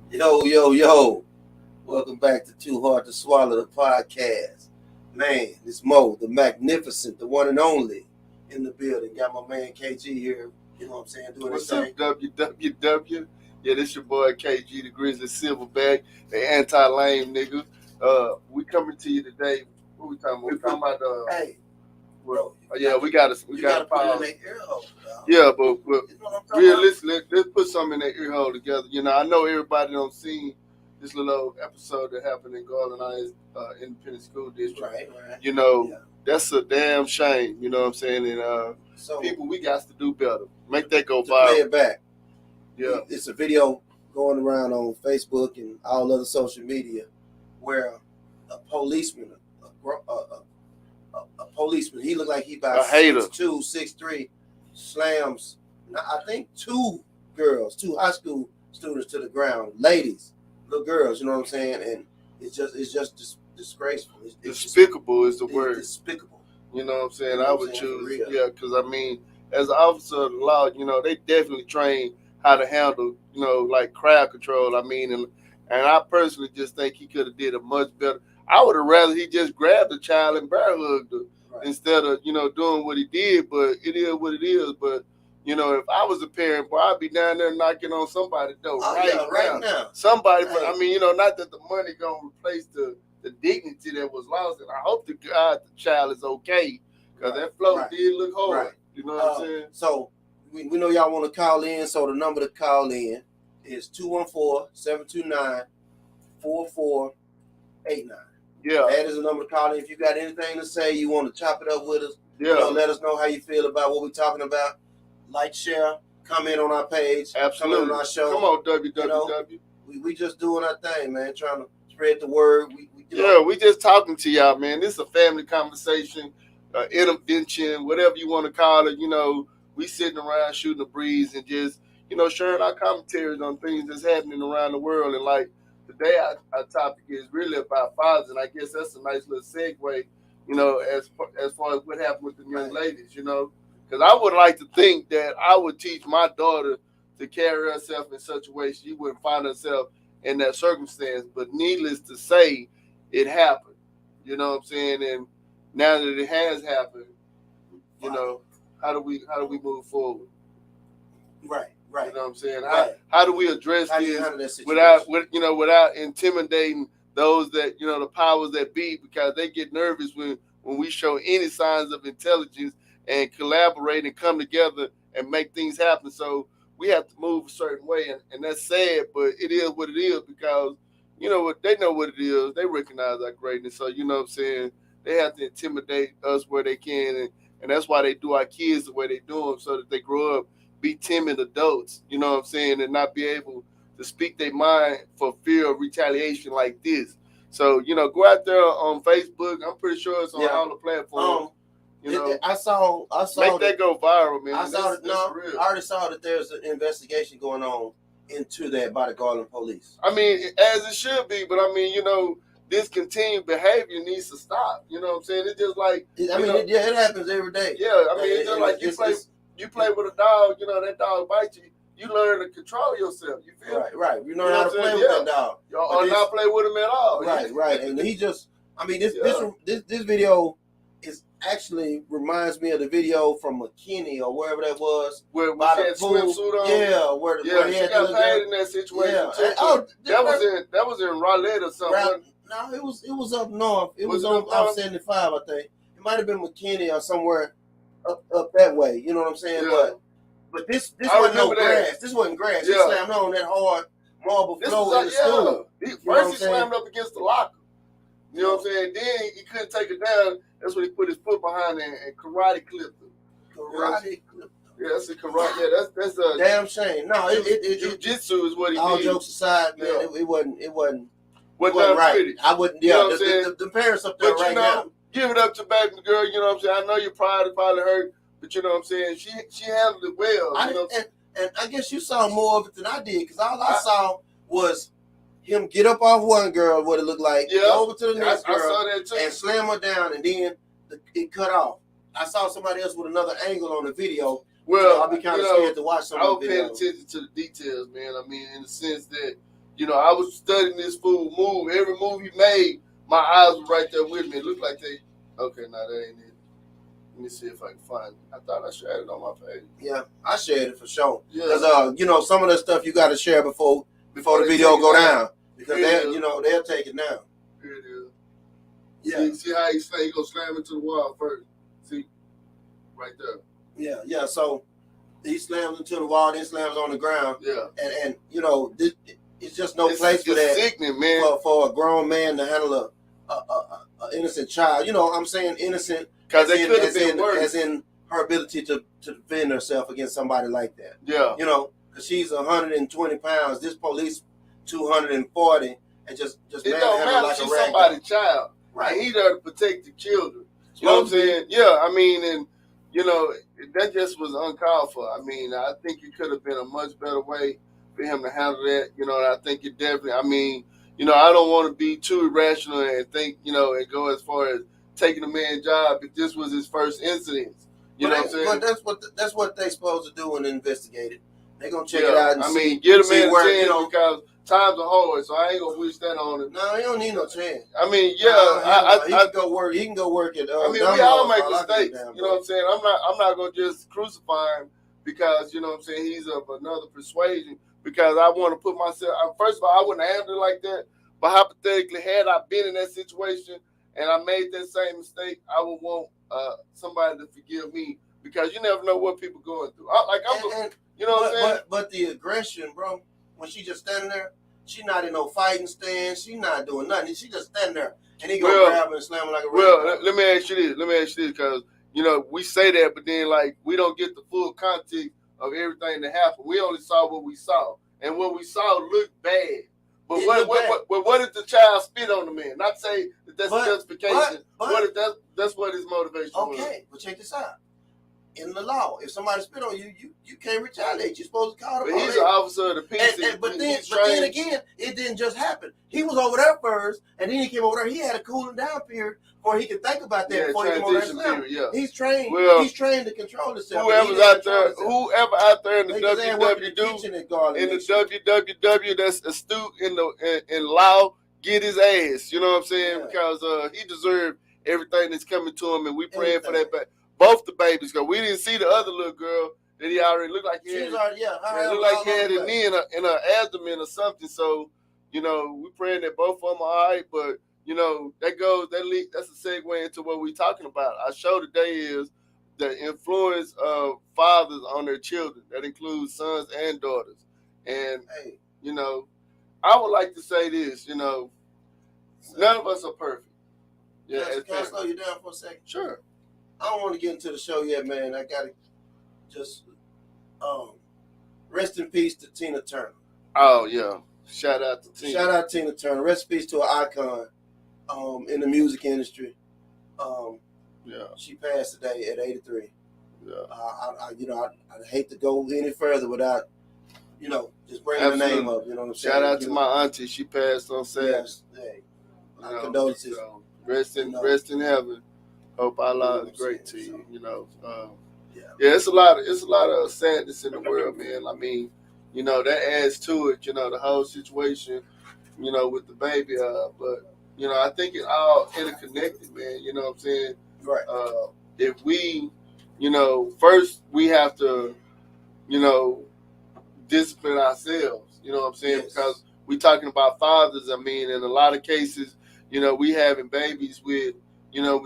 Yo, yo, yo. Welcome back to Too Hard to Swallow, the podcast. Man, it's Mo, the magnificent, the one and only in the building. Got my man KG here, you know what I'm saying, doing his What's thing. up, WWW? Yeah, this your boy KG, the Grizzly Silverback, the anti-lame nigga. We coming to you today. What we talking about? We talking about Hey, well, bro, yeah, we got you gotta to put it in pause. their ear hole, dog. Yeah, but You know what I'm talking about? realistically, let's put something in their ear hole together. You know, I know everybody don't see this little episode that happened in Garland Heights Independent School District. Right. You know, Yeah. that's a damn shame. You know what I'm saying? And So, people, we got to do better. Make that go to play viral. it back, Yeah. it's a video going around on Facebook and all other social media where a policeman, a policeman, he looked like he about A hater. 6'2", 6'3", slams, I think two high school students to the ground, ladies, little girls, you know what I'm saying? And it's just disgraceful. It's Despicable is the word. Despicable. You know what I'm saying? You know I what would I'm saying, for choose, real. because I mean, as an officer of the law, you know, they definitely train how to handle, you know, like crowd control. I mean, and I personally just think he could have did a much better. I would have rather he just grabbed the child and bear hugged her instead of, you know, doing what he did. But it is what it is. But you know, if I was a parent, boy, I'd be down there knocking on somebody's door right now. Somebody, Hey. but I mean, you know, not that the money gonna replace the dignity that was lost, and I hope to God the child is okay, because that float did look hard. Right. You know what I'm saying? So we know y'all want to call in. So the number to call in is 214-729-4489. Yeah. That is the number to call in. If you got anything to say, you want to chop it up with us, Yeah. you know, let us know how you feel about what we're talking about. Like, share, comment on our page, Absolutely. comment on our show. Come on, WWW. You know, we just doing our thing, man, trying to spread the word. We just talking to y'all, man. This is a family conversation, intervention, whatever you want to call it. You know, we sitting around shooting the breeze and just, you know, sharing our commentaries on things that's happening around the world. And like today, our topic is really about fathers, and I guess that's a nice little segue, you know, as far as what happened with the young ladies, you know, because I would like to think that I would teach my daughter to carry herself in such a way she wouldn't find herself in that circumstance. But needless to say, it happened. You know what I'm saying? And now that it has happened, you know, how do we move forward? Right. You know what I'm saying? Right. How do we address this without intimidating those that, you know, the powers that be, because they get nervous when we show any signs of intelligence and collaborate and come together and make things happen. So we have to move a certain way, and that's sad, but it is what it is, because you know what, they know what it is. They recognize our greatness. So you know what I'm saying, they have to intimidate us where they can, and that's why they do our kids the way they do them, so that they grow up be timid adults, you know what I'm saying, and not be able to speak their mind for fear of retaliation like this. So, you know, go out there on Facebook. I'm pretty sure it's on all the platforms. You know, I saw make that go viral, man. I already saw that there's an investigation going on into that by the Garland police. I mean, as it should be, but I mean, you know, discontinued behavior needs to stop. You know what I'm saying? It's just like, it happens every day. Yeah, I mean, it's just like you play with a dog, you know, that dog bites you. You learn to control yourself. You feel right. You know how to play with that dog, or not play with him at all. Right. And he just, I mean, this video is actually reminds me of the video from McKinney or wherever that was. Where she had swimsuit on. Yeah, where she got paid in that situation too. That was in Raleigh or something. No, it was up north. It was on 75, I think. It might have been McKinney or somewhere up that way. You know what I'm saying? Yeah. But this wasn't no grass. This wasn't grass. He slammed on that hard marble floor in the school. First he slammed up against the locker. You know what I'm saying? Then he couldn't take it down. That's when he put his foot behind it and karate clipped him. Yeah, that's a karate. Yeah, that's a damn shame. No, jiu-jitsu is what he did. All jokes aside, man, it wasn't right. Pretty. I wouldn't. Yeah, you know the parents up there right now. Give it up to baby girl. You know what I'm saying? I know your pride probably hurt, but you know what I'm saying. She handled it well. And I guess you saw more of it than I did, because all I saw was him get up off one girl, what it looked like, go over to the next girl, I saw that too, and slam her down, and then it cut off. I saw somebody else with another angle on the video. Well, I'll be kind of scared to watch some of the videos. I was paying attention to the details, man. I mean, in the sense that, I was studying this fool move. Every move he made, my eyes were right there with me. It looked like they. Okay, now that ain't it. Let me see if I can find it. I thought I shared it on my page. Yeah, I shared it for sure. Yeah. Because some of the stuff you got to share before the video go down, because they'll take it down. Here it is. Yeah. See how he gonna slam into the wall first. See, right there. Yeah. So he slams into the wall, then slams on the ground. Yeah. And it's just no place for that. Sickening, man. For a grown man to handle a innocent child. You know what I'm saying? Innocent. Because they could have been worse. As in her ability to defend herself against somebody like that. Yeah. Because she's 120 pounds. This police 240, and just it don't matter. Like she's somebody's child. Right. And he there to protect the children. You know what I'm saying? Yeah. I mean, and that just was uncalled for. I mean, I think it could have been a much better way for him to handle that. And I think it definitely. I mean, I don't want to be too irrational and think, and go as far as taking a man's job if this was his first incident. You know what I'm saying? But that's what they supposed to do when they investigate it. They're gonna check it out and see. Get a man a chance because times are hard, so I ain't gonna wish that on him. No, he don't need no chance. I mean, he can go work. He can go work at. I mean, we all make mistakes. You know what I'm saying? I'm not gonna just crucify him because he's of another persuasion. Because I want to put myself. First of all, I wouldn't have handled it like that. But hypothetically, had I been in that situation and I made that same mistake, I would want somebody to forgive me because you never know what people going through. You know what I'm saying? But the aggression, bro, when she just standing there, she not in no fighting stance. She not doing nothing. She just standing there, and he gonna grab her and slam her like a. Well, let me ask you this, because we say that, but then we don't get the full context of everything that happened. We only saw what we saw, and what we saw looked bad. But what if the child spit on the man? Not say that that's justification. What if that's what his motivation was? Okay, but check this out. In the law, if somebody spit on you, you can't retaliate. You're supposed to call the police. He's an officer of the peace. But then again, it didn't just happen. He was over there first, and then he came over there. He had a cooling down period before he could think about that before he came over there. Yeah. He's trained. He's trained to control himself. Whoever out there in the WWW that's astute in law, get his ass. You know what I'm saying? Yeah. Because he deserved everything that's coming to him, and we praying for that. Both the babies, because we didn't see the other little girl that he already looked like he had. Looked like he had a knee in her abdomen or something. So, we praying that both of them are all right. But, that's a segue into what we're talking about. Our show today is the influence of fathers on their children. That includes sons and daughters. And, I would like to say this, none of us are perfect. Yeah, can I slow you down for a second? Sure. I don't want to get into the show yet, man. I got to just rest in peace to Tina Turner. Oh, yeah. Shout out to Tina. Shout out to Tina Turner. Rest in peace to an icon in the music industry. She passed today at 83. Yeah. I hate to go any further without, just bringing the name up. You know what I'm saying? Shout out to my auntie. She passed on Saturday. Yes. Hey, my condolences. Rest in heaven. Hope Allah is great to you. It's a lot of sadness in the world, man. I mean, that adds to it. The whole situation, with the baby. But I think it all interconnected, man. You know what I'm saying? Right. If we, first we have to, discipline ourselves. You know what I'm saying? Yes. Because we talking about fathers. I mean, in a lot of cases, we having babies with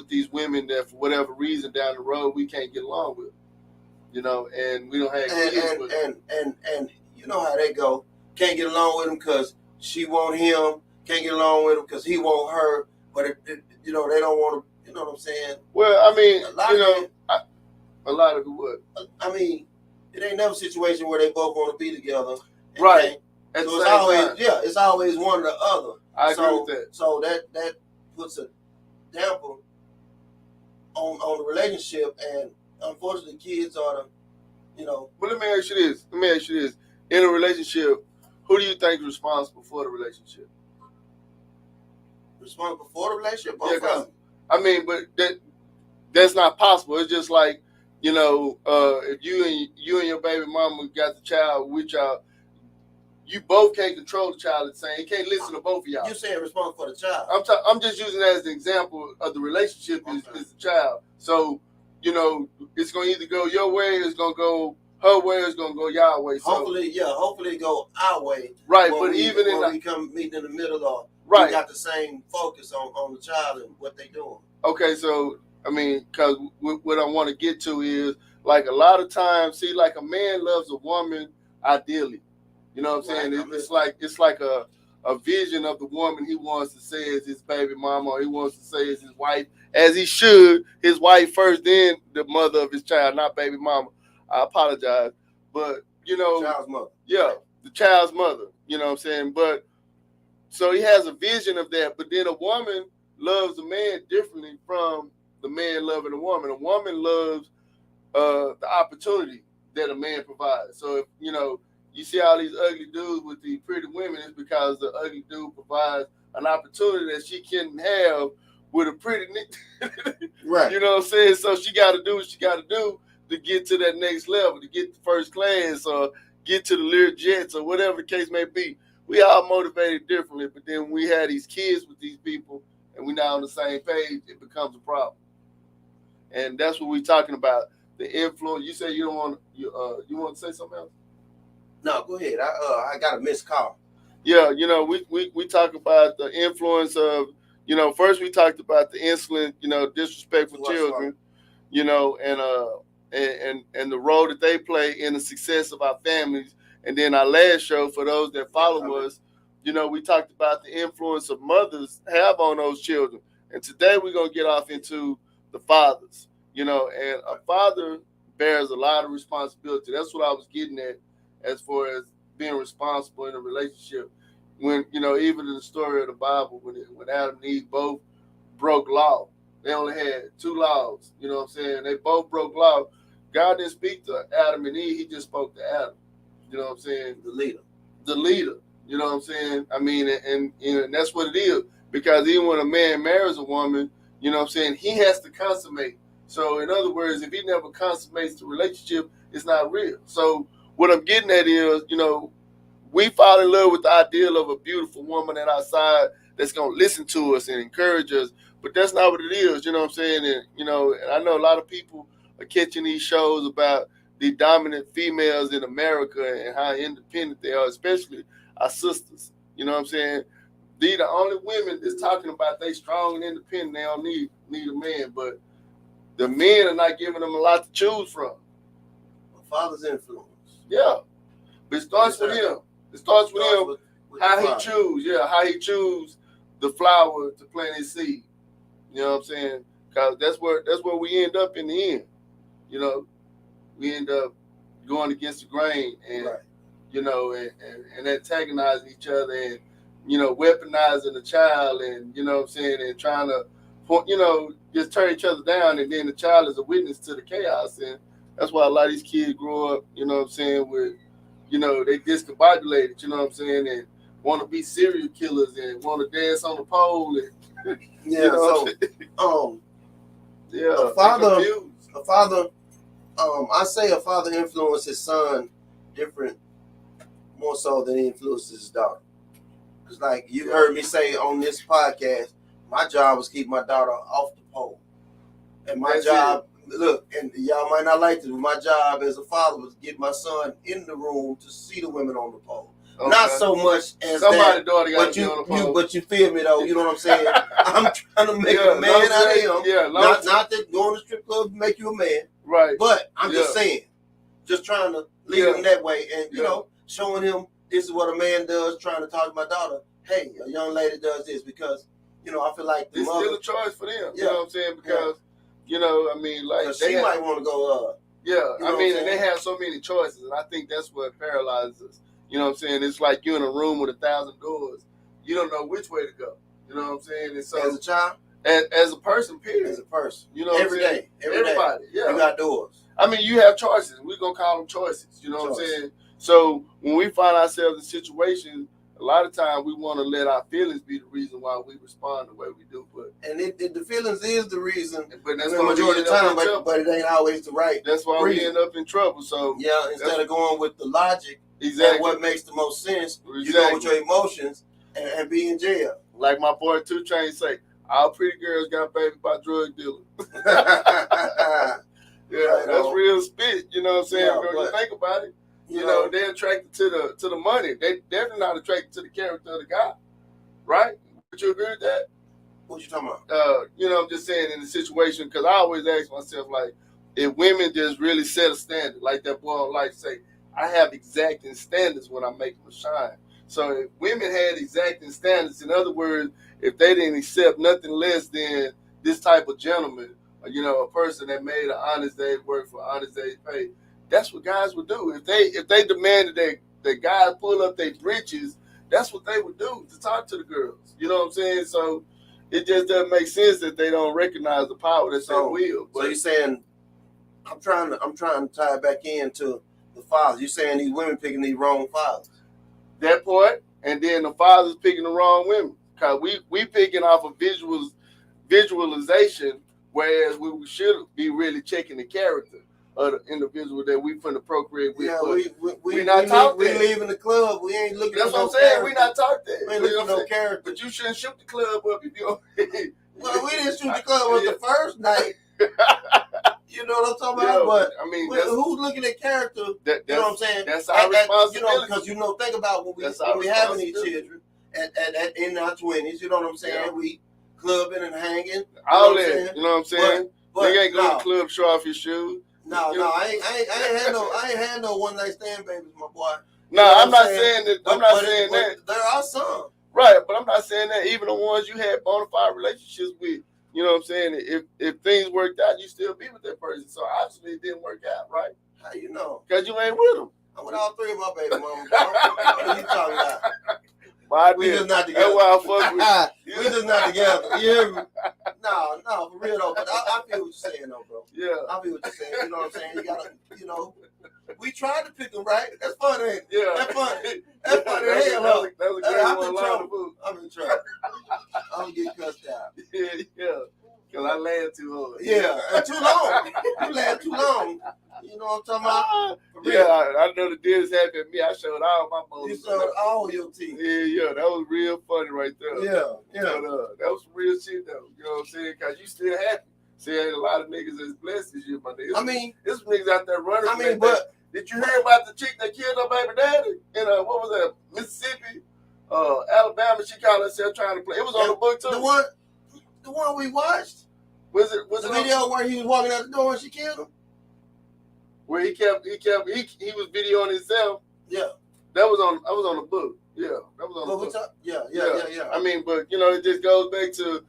these women that for whatever reason down the road we can't get along with, and we don't have kids with them. And you know how they go. Can't get along with him because she want him. Can't get along with him because he want her. But they don't want to. You know what I'm saying? Well, I mean, a lot of it would. I mean, it ain't never a situation where they both want to be together. Right. So it's always it's always one or the other. I agree with that. So that puts a damper on the relationship, and unfortunately kids are But let me ask you this. In a relationship, who do you think is responsible for the relationship? Responsible for the relationship? I mean, but that's not possible. It's just like, if you and your baby mama got the child with y'all, you both can't control the child at the same. You can't listen to both of y'all. You saying responsible for the child. I'm just using that as an example of the relationship is the child. So, you know, it's gonna either go your way, it's gonna go her way, it's gonna go y'all way. So, hopefully it go our way. Right, but even when we come meet in the middle, or right, we got the same focus on the child and what they doing. Okay, so I mean, because what I want to get to is, like, a lot of times, see, like, a man loves a woman ideally. You know what I'm saying? It's like a vision of the woman he wants to say is his baby mama, or he wants to say is his wife, as he should. His wife first, then the mother of his child, not baby mama. I apologize, but you know, child's mother. Yeah, the child's mother. You know what I'm saying? But so he has a vision of that. But then a woman loves a man differently from the man loving a woman. A woman loves the opportunity that a man provides. So if you see all these ugly dudes with these pretty women, it's because the ugly dude provides an opportunity that she couldn't have with a pretty right. You know what I'm saying? So she got to do what she got to do to get to that next level, to get to first class, or get to the Lear Jets, or whatever the case may be. We all motivated differently, but then when we had these kids with these people and we're not on the same page, it becomes a problem. And that's what we're talking about. The influence. You say you don't want you want to say something else? No, go ahead. I got a missed call. Yeah, we talk about the influence of, first we talked about the insolent, disrespectful children, and the role that they play in the success of our families. And then our last show, for those that follow us, we talked about the influence of mothers have on those children. And today we're going to get off into the fathers, and a father bears a lot of responsibility. That's what I was getting at as far as being responsible in a relationship. When, even in the story of the Bible, when Adam and Eve both broke law, they only had 2 laws, you know what I'm saying? They both broke law. God didn't speak to Adam and Eve, he just spoke to Adam. You know what I'm saying? The leader. You know what I'm saying? I mean, and that's what it is. Because even when a man marries a woman, you know what I'm saying, he has to consummate. So in other words, if he never consummates the relationship, it's not real. So what I'm getting at is, we fall in love with the ideal of a beautiful woman at our side that's going to listen to us and encourage us. But that's not what it is, you know what I'm saying? And, and I know a lot of people are catching these shows about the dominant females in America and how independent they are, especially our sisters. You know what I'm saying? They're the only women that's talking about they strong and independent. They don't need a man. But the men are not giving them a lot to choose from. A father's influence. Yeah. But it starts with him. It starts with him, how he choose. Yeah, how he choose the flower to plant his seed. You know what I'm saying? Because that's where we end up in the end. We end up going against the grain and, and antagonizing each other and, weaponizing the child and, you know what I'm saying, and trying to, just turn each other down. And then the child is a witness to the chaos. And that's why a lot of these kids grow up, you know what I'm saying, with, they discombobulated, you know what I'm saying, and want to be serial killers and want to dance on the pole. And, yeah, a father, I say a father influences his son different, more so than he influences his daughter. Because like you heard me say on this podcast, my job was keep my daughter off the pole. And my job, look, and y'all might not like this, but my job as a father was get my son in the room to see the women on the pole. Okay. Not so much as somebody's that, daughter got to be on the pole. But you feel me though, you know what I'm saying? I'm trying to make a man out of him. Yeah, not that going to strip club make you a man. Right. But I'm just saying, just trying to lead him that way and, showing him this is what a man does, trying to talk to my daughter, hey, a young lady does this because, I feel like it's still a choice for them. You know what I'm saying? Because, I mean, like she might want to go and they have so many choices, and I think that's what paralyzes us. You know what I'm saying? It's like you're in a room with 1,000 doors. You don't know which way to go. You know what I'm saying? And so as a child? As a person, period. As a person. Every day. Everybody. Yeah. You got doors. I mean, you have choices. We're going to call them choices. You know what I'm saying? So when we find ourselves in situations a lot of times we want to let our feelings be the reason why we respond the way we do. But the feelings is the reason, but that's the majority of the time, but it ain't always the right. That's why we end up in trouble. So yeah, instead of going with the logic, exactly and what makes the most sense, you go with your emotions and be in jail. Like my boy 2 Chainz say, all pretty girls got babies by drug dealers. Yeah, right, that's real spit. You know what I'm saying? Yeah, when you think about it, you know they're attracted to the money. They definitely not attracted to the character of the guy, right? Would you agree with that? What you talking about? You know, I'm just saying in the situation, because I always ask myself, like, if women just really set a standard, like that boy on Life say, I have exacting standards when I make them shine. So if women had exacting standards, in other words, if they didn't accept nothing less than this type of gentleman, you know, a person that made an honest day's work for an honest day's pay, that's what guys would do. If they demanded that guys pull up their britches, that's what they would do to talk to the girls. You know what I'm saying? So it just doesn't make sense that they don't recognize the power that's in will. So you're saying, I'm trying to tie it back into the fathers. You're saying these women picking these wrong fathers. That part, and then the fathers picking the wrong women. Cause we picking off of visualization, whereas we should be really checking the character of the individual that we finna procreate with. Yeah, we not taught that. We leaving the club. We ain't looking. That's what I'm saying. We not taught that. We ain't looking for no character. But you shouldn't shoot the club up if you. Well, we didn't shoot the club up the first night. You know what I'm talking about? But I mean, who's looking at character? You know what I'm saying? That's our responsibility. Because think about when we having these children at in our 20s. You know what I'm saying? Yeah. We clubbing and hanging. All that. You know what I'm saying? But they ain't going to the club, show off your shoes. No, I ain't had no one night stand babies, my boy. No, I'm not saying that. I'm not saying that. There are some. Right, but I'm not saying that. Even the ones you had bona fide relationships with. You know what I'm saying? If things worked out, you still be with that person. So obviously it didn't work out, right? How you know? Because you ain't with them. I'm with all three of my baby mamas. What are you talking about? We just not together. That's why I fuck with you. We just not together. You hear me? No, for real though. But I feel what you're saying though, bro. Yeah. I feel what you're saying. You know what I'm saying? You gotta, we tried to pick them right. That's fun, ain't it? Yeah. That's fun. That's fun. Hell, I'm in trouble. I'm gonna get cussed out. Yeah. Because I laughed too hard. Yeah. Too long. You laughed too long. You know what I'm talking about? Yeah, I know the dentist had at me. I showed all my bones. You showed all your teeth. Yeah, that was real funny right there. Yeah. But, that was some real shit though. You know what I'm saying? Because you still happy. See, ain't a lot of niggas as blessed as you, my nigga. I mean, there's niggas out there running. I mean, but did you hear about the chick that killed her baby daddy in what was that, Mississippi, Alabama? She called herself trying to play. It was on the book too. The one we watched. Was the video where he was walking out the door and she killed him? Where he was videoing himself. Yeah. That was on the book. Yeah. That was on the book. Yeah. I mean, but it just goes back to,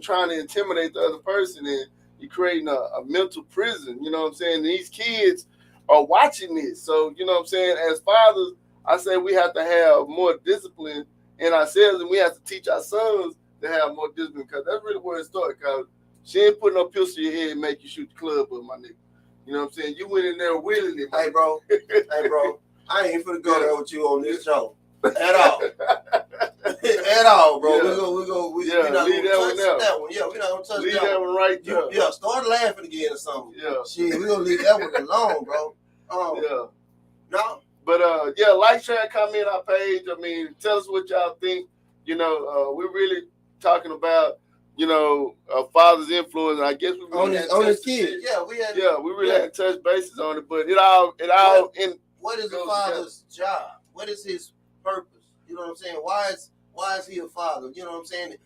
trying to intimidate the other person, and you're creating a mental prison. You know what I'm saying? And these kids are watching this. So, you know what I'm saying? As fathers, I say we have to have more discipline in ourselves, and we have to teach our sons to have more discipline, because that's really where it started. Because she ain't putting no pistol in your head and make you shoot the club with, my nigga. You know what I'm saying? You went in there willingly. Hey, bro. I ain't finna go there with you on this show. At all. At all, bro. Yeah. We're not leave gonna touch that one. Yeah, we're not gonna touch leave that one. Right there. Yeah, start laughing again or something. Yeah. Shit, we're gonna leave that one alone, bro. Yeah. No? But, like, share, comment our page. I mean, tell us what y'all think. We're really talking about, a father's influence. I guess we really on his kids. Yeah, we really had to touch bases on it, but it all what is a father's job? What is his purpose? You know what I'm saying? Why is he a father? You know what I'm saying?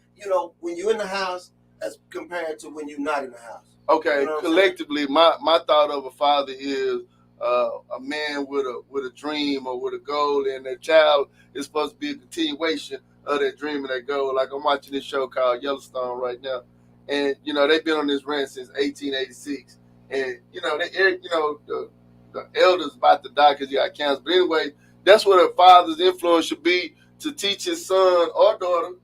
When you're in the house as compared to when you're not in the house. Okay, collectively, my thought of a father is a man with a dream or with a goal, and that child is supposed to be a continuation of that dream and that goal. Like, I'm watching this show called Yellowstone right now, and they've been on this rant since 1886, and the elder's about to die because he got cancer. But anyway, that's what a father's influence should be, to teach his son or daughter,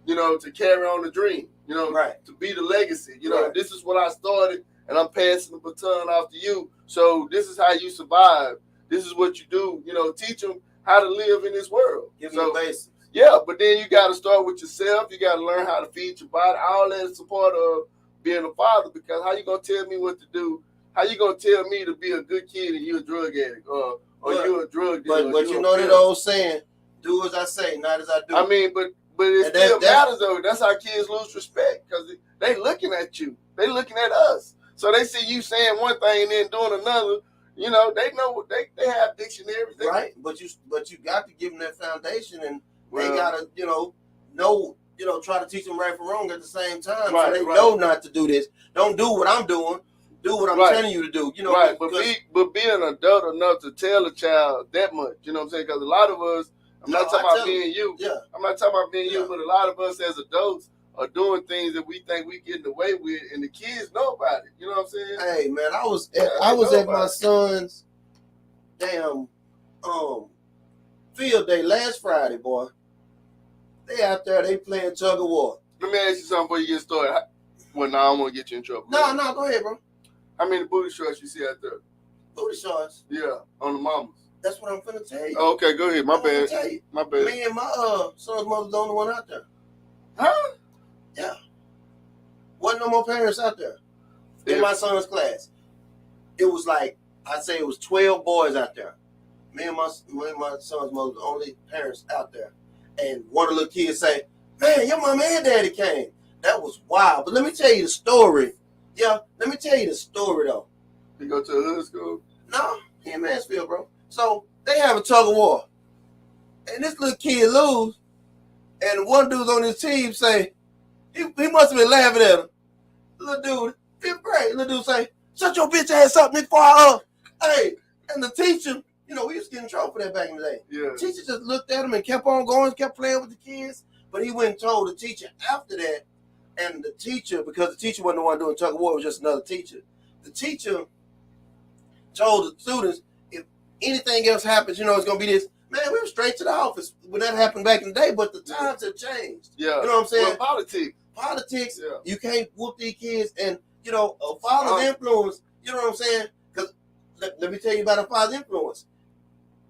to carry on the dream, right, to be the legacy. Right. This is what I started, and I'm passing the baton off to you. So this is how you survive. This is what you do. Teach them how to live in this world. Give me the basics. Yeah, but then you got to start with yourself. You got to learn how to feed your body. All that is a part of being a father, because how you going to tell me what to do? How you going to tell me to be a good kid and you a drug addict or you a drug dealer? But you know that old saying, do as I say, not as I do. I mean, but it still matters, though. That's how kids lose respect, because they looking at you. They looking at us. So they see you saying one thing and then doing another. You know, they know they have dictionaries. Right, but you got to give them that foundation, and they gotta, know, try to teach them right from wrong at the same time. Right, so they know not to do this. Don't do what I'm doing. Do what I'm telling you to do. Right, but be an adult enough to tell a child that much. You know what I'm saying? Because a lot of us, I'm not talking about being you. Yeah. I'm not talking about being you, but a lot of us as adults are doing things that we think we getting away with, and the kids know about it. You know what I'm saying? Hey man, I was at my son's damn field day last Friday, boy. They out there, they playing tug of war. Let me ask you something before you get started. Well, no, I don't want to get you in trouble. No, go ahead, bro. How many booty shorts you see out there? Booty shorts? Yeah, on the mamas. That's what I'm finna tell you. Oh, okay, go ahead. My bad. My bad. Me and my son's mother's the only one out there. Huh? Yeah. Wasn't no more parents out there in my son's class. It was like, I'd say it was 12 boys out there. Me and my son's mother, the only parents out there. And one of the little kids say, man, your mama and daddy came. That was wild. But let me tell you the story. Yeah, let me tell you the story, though. You go to a hood school? No, he in Mansfield, bro. So they have a tug of war. And this little kid lose. And one dude's on his team say, he must have been laughing at him. Little dude, 5th grade, little dude say, shut your bitch ass up, nigga, before I Hey, and the teacher, we used to get in trouble for that back in the day. Yeah. The teacher just looked at him and kept on going, kept playing with the kids. But he went and told the teacher after that. And the teacher, because the teacher wasn't the one doing tug of war, it was just another teacher. The teacher told the students, if anything else happens, it's going to be this. Man, we were straight to the office when that happened back in the day, but the times have changed. Yeah. You know what I'm saying? Well, politics, you can't whoop these kids. And, a father's influence, you know what I'm saying? Because let me tell you about a father's influence.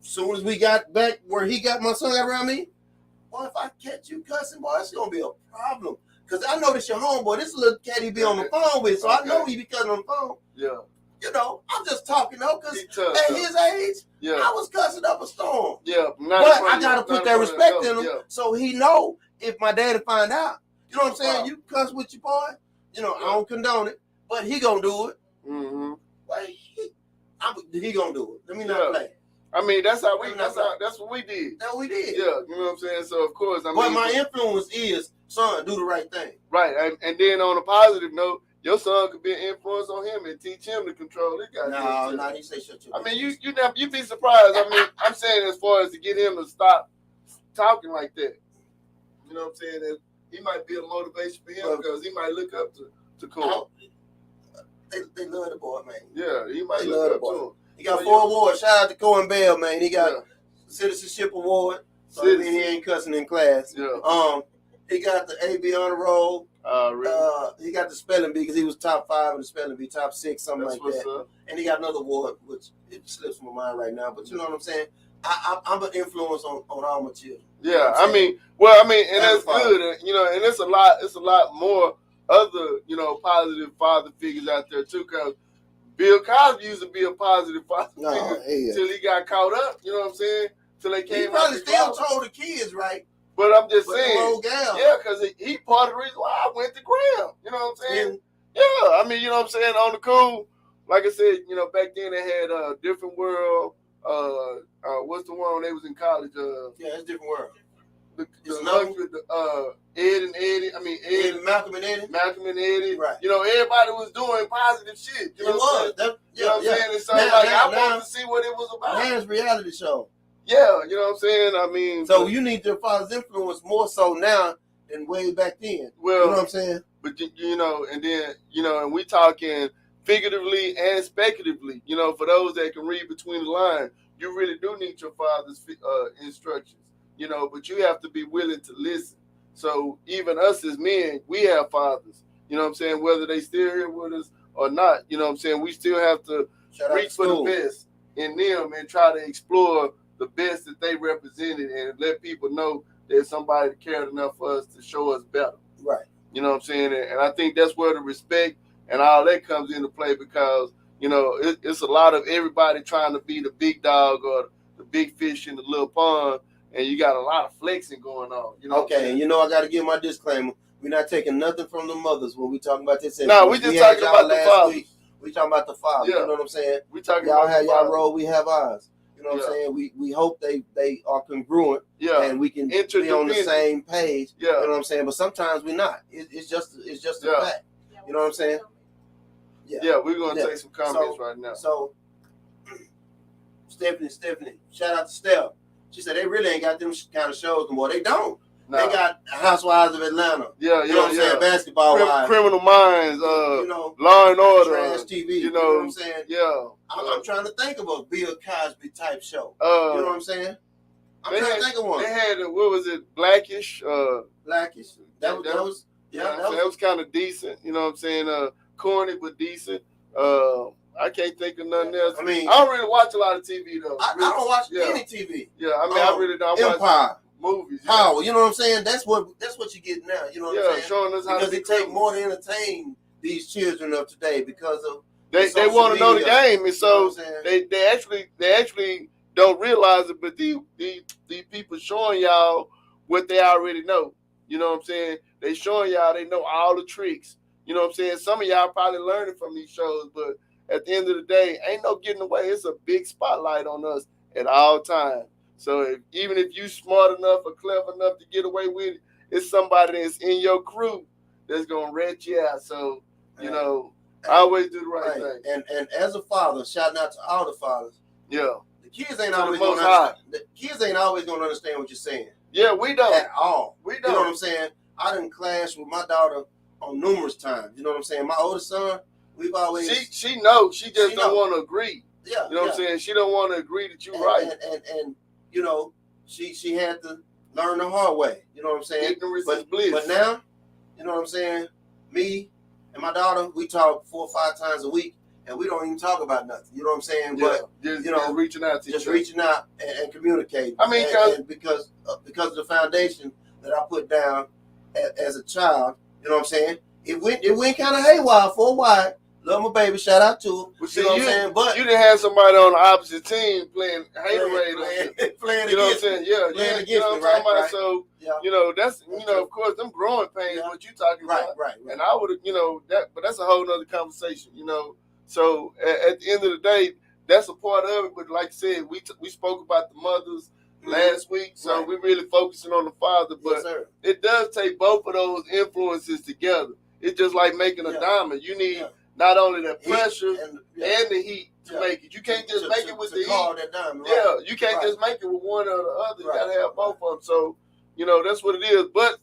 As soon as we got back where he got my son around me, boy, if I catch you cussing, boy, it's going to be a problem. Because I know this your homeboy. This little cat he be on the phone with, so I know he be cussing on the phone. Yeah. I'm just talking, though, because at his age, I was cussing up a storm. Yeah. But I got to put that respect in him so he know if my daddy find out. You know what I'm saying? You cuss with your boy, I don't condone it, but he going to do it. Mm-hmm. Well, he going to do it. Let me not play. I mean, that's what we did. That's what we did. Yeah, you know what I'm saying? So, of course, but my influence is, son, do the right thing. Right, and then on a positive note, your son could be an influence on him and teach him to control his guy. No, he say shut your. I mean, you'd be surprised. I mean, I'm saying as far as to get him to stop talking like that. You know what I'm saying? That he might be a motivation for him because he might look up to Cole. They love the boy, man. Yeah, he might look up to him. He got 4 awards. Shout out to Cohen Bell, man. He got Citizenship Award. So he ain't cussing in class. Yeah. He got the AB honor roll. Really? He got the spelling bee because he was top 5 in the spelling bee, top 6, something like that. Up. And he got another award, which it slips my mind right now. But you know what I'm saying? I'm an influence on all my children. Yeah, I mean, and that's good. And it's a lot more other, positive father figures out there too, because Bill Cosby used to be a positive father figure till he got caught up. You know what I'm saying? Till they came. He probably still told the kids, right? But I'm just saying, because he part of the reason why I went to Graham. You know what I'm saying? Yeah, I mean, you know what I'm saying? On the cool, like I said, back then they had Different World. What's the one when they was in college? It's Different World. The lunch with Ed and Eddie. I mean, Ed, Malcolm and Eddie. Malcolm and Eddie. Right. Everybody was doing positive shit. You know what I'm saying? You know what I'm saying? And so I wanted to see what it was about. Man's reality show. Yeah, you know what I'm saying? I mean, so you need your father's influence more so now than way back then. Well, you know what I'm saying? But and then and we talking figuratively and speculatively. For those that can read between the lines, you really do need your father's instructions. But you have to be willing to listen. So even us as men, we have fathers. You know what I'm saying? Whether they still here with us or not, you know what I'm saying? We still have to reach for the best in them and try to explore the best that they represented and let people know there's somebody that cared enough for us to show us better. Right. You know what I'm saying? And I think that's where the respect and all that comes into play because, you know, it's a lot of everybody trying to be the big dog or the big fish in the little pond, and you got a lot of flexing going on. You know okay, and you know I got to give my disclaimer. We're not taking nothing from the mothers when we talking about this. No, we just talking about the fathers. We talking about the father. Yeah. You know what I'm saying? We talking y'all about have y'all role, we have ours. You know what Yeah. I'm saying? We hope they are congruent, Yeah. and we can be on the same page. Yeah. You know what I'm saying? But sometimes we're not. It's just a Yeah. fact. You know what I'm saying? Yeah, we're gonna take some comments right now. So Stephanie, shout out to Steph. She said they really ain't got them kind of shows anymore. They don't. Nah. They got Housewives of Atlanta. Yeah, you know what I'm saying? Basketball wives. Criminal Minds, you know, Law and Order, Trash TV. You know what I'm saying? Yeah. I'm trying to think of a Bill Cosby type show. You know what I'm saying? I'm trying to think of one. They had what was it? Blackish. Blackish. That was kind of decent. You know what I'm saying? Corny but decent. I can't think of nothing else. I mean, I don't really watch a lot of TV though. I don't watch any TV. Yeah, I mean, I really don't. Empire. Movies. Power. You know what I'm saying? That's what you get now. You know what I'm saying? Showing us how because it takes more to entertain these children of today because of they want to know the game, and so they actually don't realize it. But these people showing y'all what they already know. You know what I'm saying? They showing y'all they know all the tricks. You know what I'm saying? Some of y'all probably learning from these shows, but at the end of the day, ain't no getting away. It's a big spotlight on us at all times. So even if you smart enough or clever enough to get away with it, it's somebody that's in your crew that's gonna rat you out. So you know, always do the right thing. And as a father, shouting out to all the fathers. Yeah. The kids ain't always gonna understand. The kids ain't always gonna understand what you're saying. Yeah, we don't at all. We don't. You know what I'm saying? I didn't clash with my daughter on numerous times. You know what I'm saying? My oldest son, we've always she knows. She just don't want to agree. Yeah. You know what I'm saying? She don't want to agree that you're right. And you know, she had to learn the hard way. You know what I'm saying? Ignorance is bliss. But now, you know what I'm saying? Me and my daughter, we talk 4 or 5 times a week, and we don't even talk about nothing. You know what I'm saying? Yeah, but just reaching out to just reaching out and communicating. I mean, because of the foundation that I put down as a child. You know what I'm saying? It went kind of haywire for a while. Love my baby, shout out to him. Well, you know what I'm saying? But you didn't have somebody on the opposite team playing haterade. Playing you know what I'm saying? Yeah, playing against you know what I'm talking about? Right. So, you know, that's of course, them growing pains, what you talking about. Right. And I would have, but that's a whole nother conversation, So, at the end of the day, that's a part of it. But like I said, we spoke about the mothers last week, so we're really focusing on the father. But it does take both of those influences together. It's just like making a diamond. You need not only the pressure and the heat to make it. You can't just make it with the heat. That diamond, you can't just make it with one or the other. You got to have both of them. So, that's what it is. But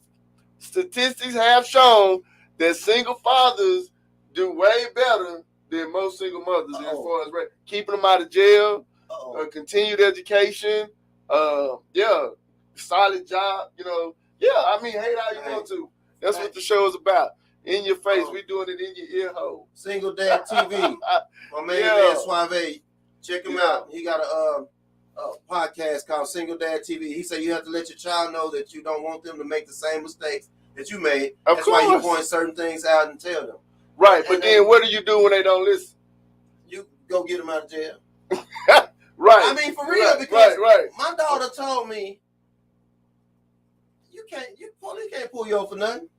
statistics have shown that single fathers do way better than most single mothers as far as keeping them out of jail, continued education, solid job, I mean, hate how you want to. That's what the show is about. In your face, we doing it in your ear hole. Single Dad TV. My man Suave. Check him out. He got a podcast called Single Dad TV. He said you have to let your child know that you don't want them to make the same mistakes that you made. That's why you point certain things out and tell them. Right, but then what do you do when they don't listen? You go get them out of jail. Right. I mean, for real, because my daughter told me, police can't pull you over for nothing.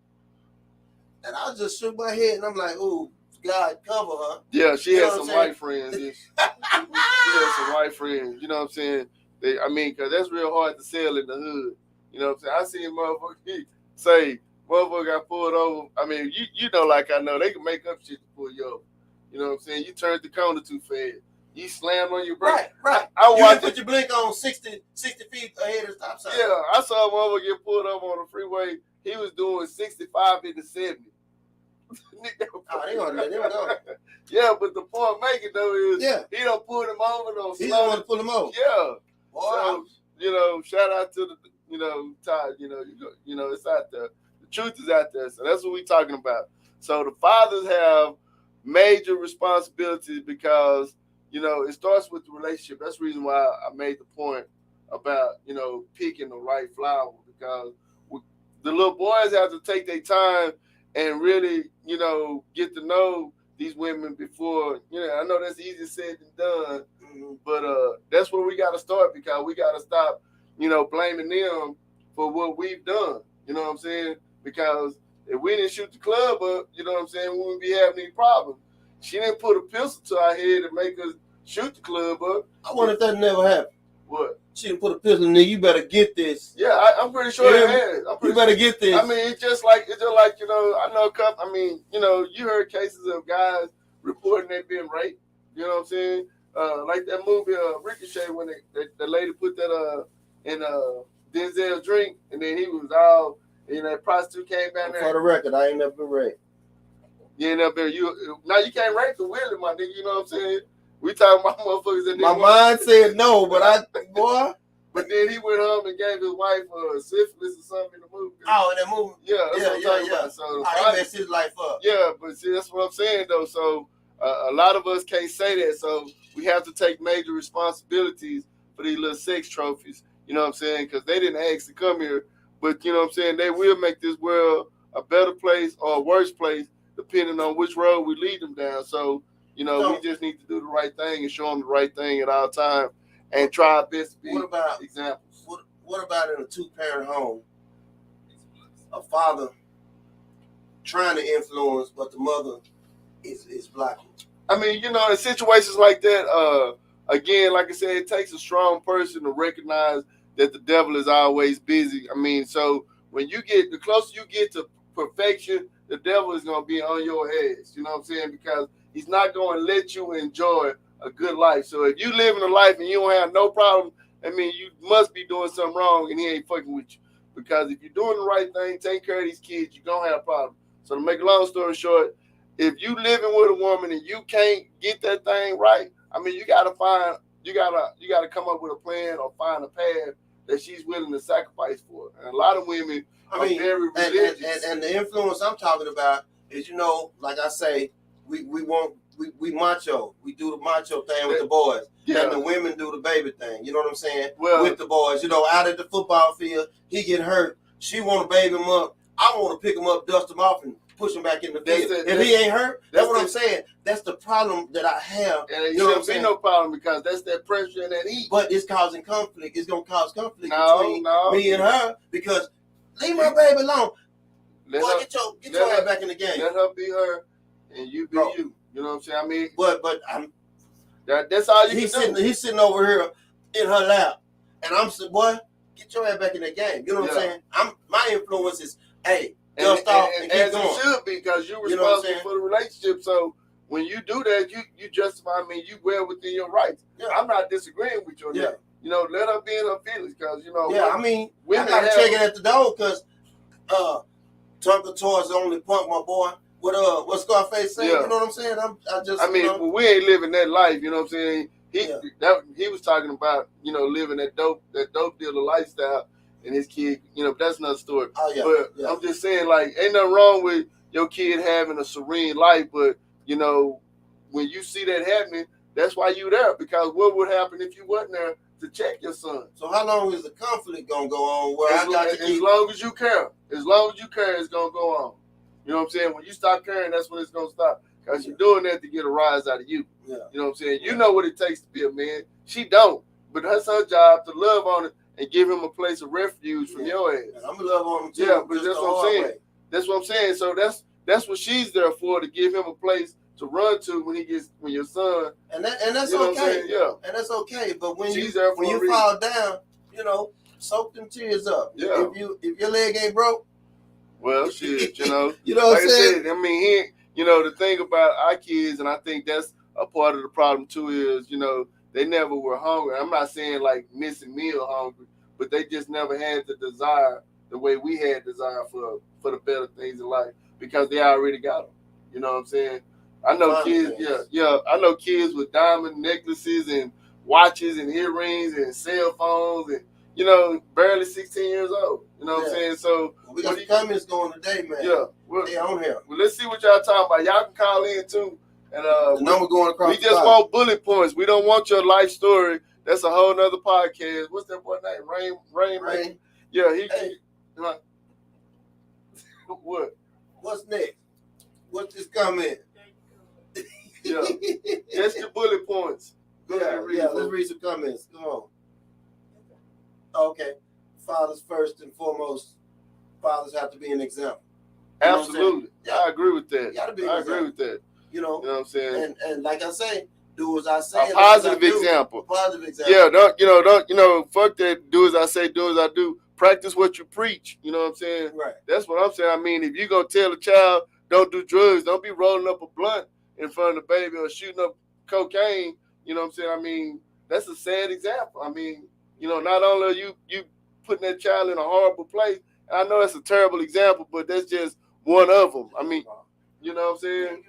And I just shook my head and I'm like, ooh, God cover her. Yeah, she has some white friends. She has some white friends. You know what I'm saying? Because that's real hard to sell in the hood. You know what I'm saying? I seen motherfuckers say, motherfucker got pulled over. I mean, you know, like I know, they can make up shit to pull you over. You know what I'm saying? You turned the corner too fast. You slammed on your brake. Right. You put your blink on 60 feet ahead of the stop sign. Yeah, I saw a motherfucker get pulled over on the freeway. He was doing 65 into 70. They gonna let him go. Yeah, but the point making though is he done pulled him over though. He's the one to pull him over. Yeah. Boy, so, shout out to the Todd, it's out there. The truth is out there. So that's what we talking about. So the fathers have major responsibilities because, it starts with the relationship. That's the reason why I made the point about, you know, picking the right flower, because the little boys have to take their time and really, you know, get to know these women before, you know, I know that's easier said than done, but that's where we got to start, because we got to stop, you know, blaming them for what we've done. You know what I'm saying? Because if we didn't shoot the club up, you know what I'm saying, we wouldn't be having any problems. She didn't put a pistol to our head and make us shoot the club up. I wonder if that never happened. What? She didn't put a pistol in there. You better get this. Yeah, I'm pretty sure it has. You better get this. I mean, it's just like, you know, I know a couple. I mean, you know, you heard cases of guys reporting they been raped. You know what I'm saying? Like that movie Ricochet, when the lady put that in Denzel's drink, and then he was all, you know, that prostitute came down there. For the record, I ain't never been raped. You ain't never been. Now you can't rape the Willie, my nigga. You know what I'm saying? We talking about motherfuckers that. My mind said no, but boy. But then he went home and gave his wife syphilis or something in the movie. Oh, in that movie? Yeah, that's what I'm talking about. So he messed his life up. Yeah, but see, that's what I'm saying, though. So a lot of us can't say that. So we have to take major responsibilities for these little sex trophies. You know what I'm saying? Because they didn't ask to come here. But, you know what I'm saying, they will make this world a better place or a worse place, depending on which road we lead them down. So, you know, we just need to do the right thing and show them the right thing at all times. And try our best to be examples. What about in a two-parent home? A father trying to influence, but the mother is blocking. I mean, you know, in situations like that, again, like I said, it takes a strong person to recognize that the devil is always busy. I mean, so when you get, the closer you get to perfection, the devil is going to be on your ass. You know what I'm saying? Because he's not going to let you enjoy a good life. So if you live in a life and you don't have no problem, I mean, you must be doing something wrong and he ain't fucking with you. Because if you're doing the right thing, taking care of these kids, you're going to have a problem. So to make a long story short, if you living with a woman and you can't get that thing right, I mean, you got to come up with a plan or find a path that she's willing to sacrifice for. And a lot of women are very religious. And the influence I'm talking about is, you know, like I say, we macho. We do the macho thing with the boys. Yeah. And the women do the baby thing. You know what I'm saying? Well, with the boys. You know, out at the football field, he get hurt. She want to baby him up. I want to pick him up, dust him off, and push him back in the field. If he ain't hurt, that's what I'm saying. That's the problem that I have. And it shouldn't be no problem, because that's that pressure and that heat. But it's causing conflict. It's going to cause conflict between me and her, because leave my baby alone. Boy, get your ass back in the game. Let her be her, and you be you. You know what I'm saying? I mean, but that's all you can do. He's sitting over here in her lap, and I'm saying, boy, get your ass back in the game. You know what I'm saying? My influence is, hey, dust off and keep going. As you should be, because you're responsible for the relationship. So when you do that, you justify. I mean, you well within your rights. Yeah. I'm not disagreeing with you on that. You know, let her be in her feelings, because you know. Yeah, I mean, I gotta check it at the door, because Tonka Toys only punk, my boy. What Scarface saying? Yeah. You know what I'm saying? I mean, but we ain't living that life. You know what I'm saying? He was talking about, you know, living that dope dealer lifestyle, and his kid. You know, that's another story. Oh yeah. But I'm just saying, like, ain't nothing wrong with your kid having a serene life, but you know, when you see that happening, that's why you there. Because what would happen if you wasn't there to check your son? So how long is the conflict gonna go on? As long as you care. As long as you care, it's gonna go on. You know what I'm saying? When you stop caring, that's when it's going to stop. Because you're doing that to get a rise out of you. Yeah. You know what I'm saying? You know what it takes to be a man. She don't. But that's her job to love on it and give him a place of refuge from your ass. I'm going to love on him too. Yeah, but that's what I'm saying. That's what I'm saying. So that's what she's there for, to give him a place to run to when your son. And that's okay. Yeah. And that's okay. But when you fall down, you know, soak them tears up. Yeah. If your leg ain't broke, well, shit, you know. You know what I'm saying? I mean, you know, the thing about our kids, and I think that's a part of the problem too, is, you know, they never were hungry. I'm not saying like missing meal hungry, but they just never had the desire the way we had desire for the better things in life, because they already got them. You know what I'm saying? I know kids, I know kids with diamond necklaces and watches and earrings and cell phones and, you know, barely 16 years old. You know what I'm saying? So we got the comments going today, man. Yeah. They on here. Well, let's see what y'all talking about. Y'all can call in too. And the number going across. We just want bullet points. We don't want your life story That's a whole nother podcast. What's that boy name? Rain. Yeah, he. What? What's next? What's this comment? Yeah, that's your bullet points. Let's read some comments. Come on. Okay. Fathers first and foremost. Fathers have to be an example. You Absolutely. I agree with that. I agree with that. You know what I'm saying? And like I say, do as I say. A positive example. Positive example. Yeah, don't fuck that. Do as I say, do as I do. Practice what you preach. You know what I'm saying? Right. That's what I'm saying. I mean, if you're gonna tell a child don't do drugs, don't be rolling up a blunt in front of the baby or shooting up cocaine. You know what I'm saying? I mean, that's a sad example. I mean, not only are you putting that child in a horrible place, and I know that's a terrible example, but that's just one of them. I mean, you know what I'm saying?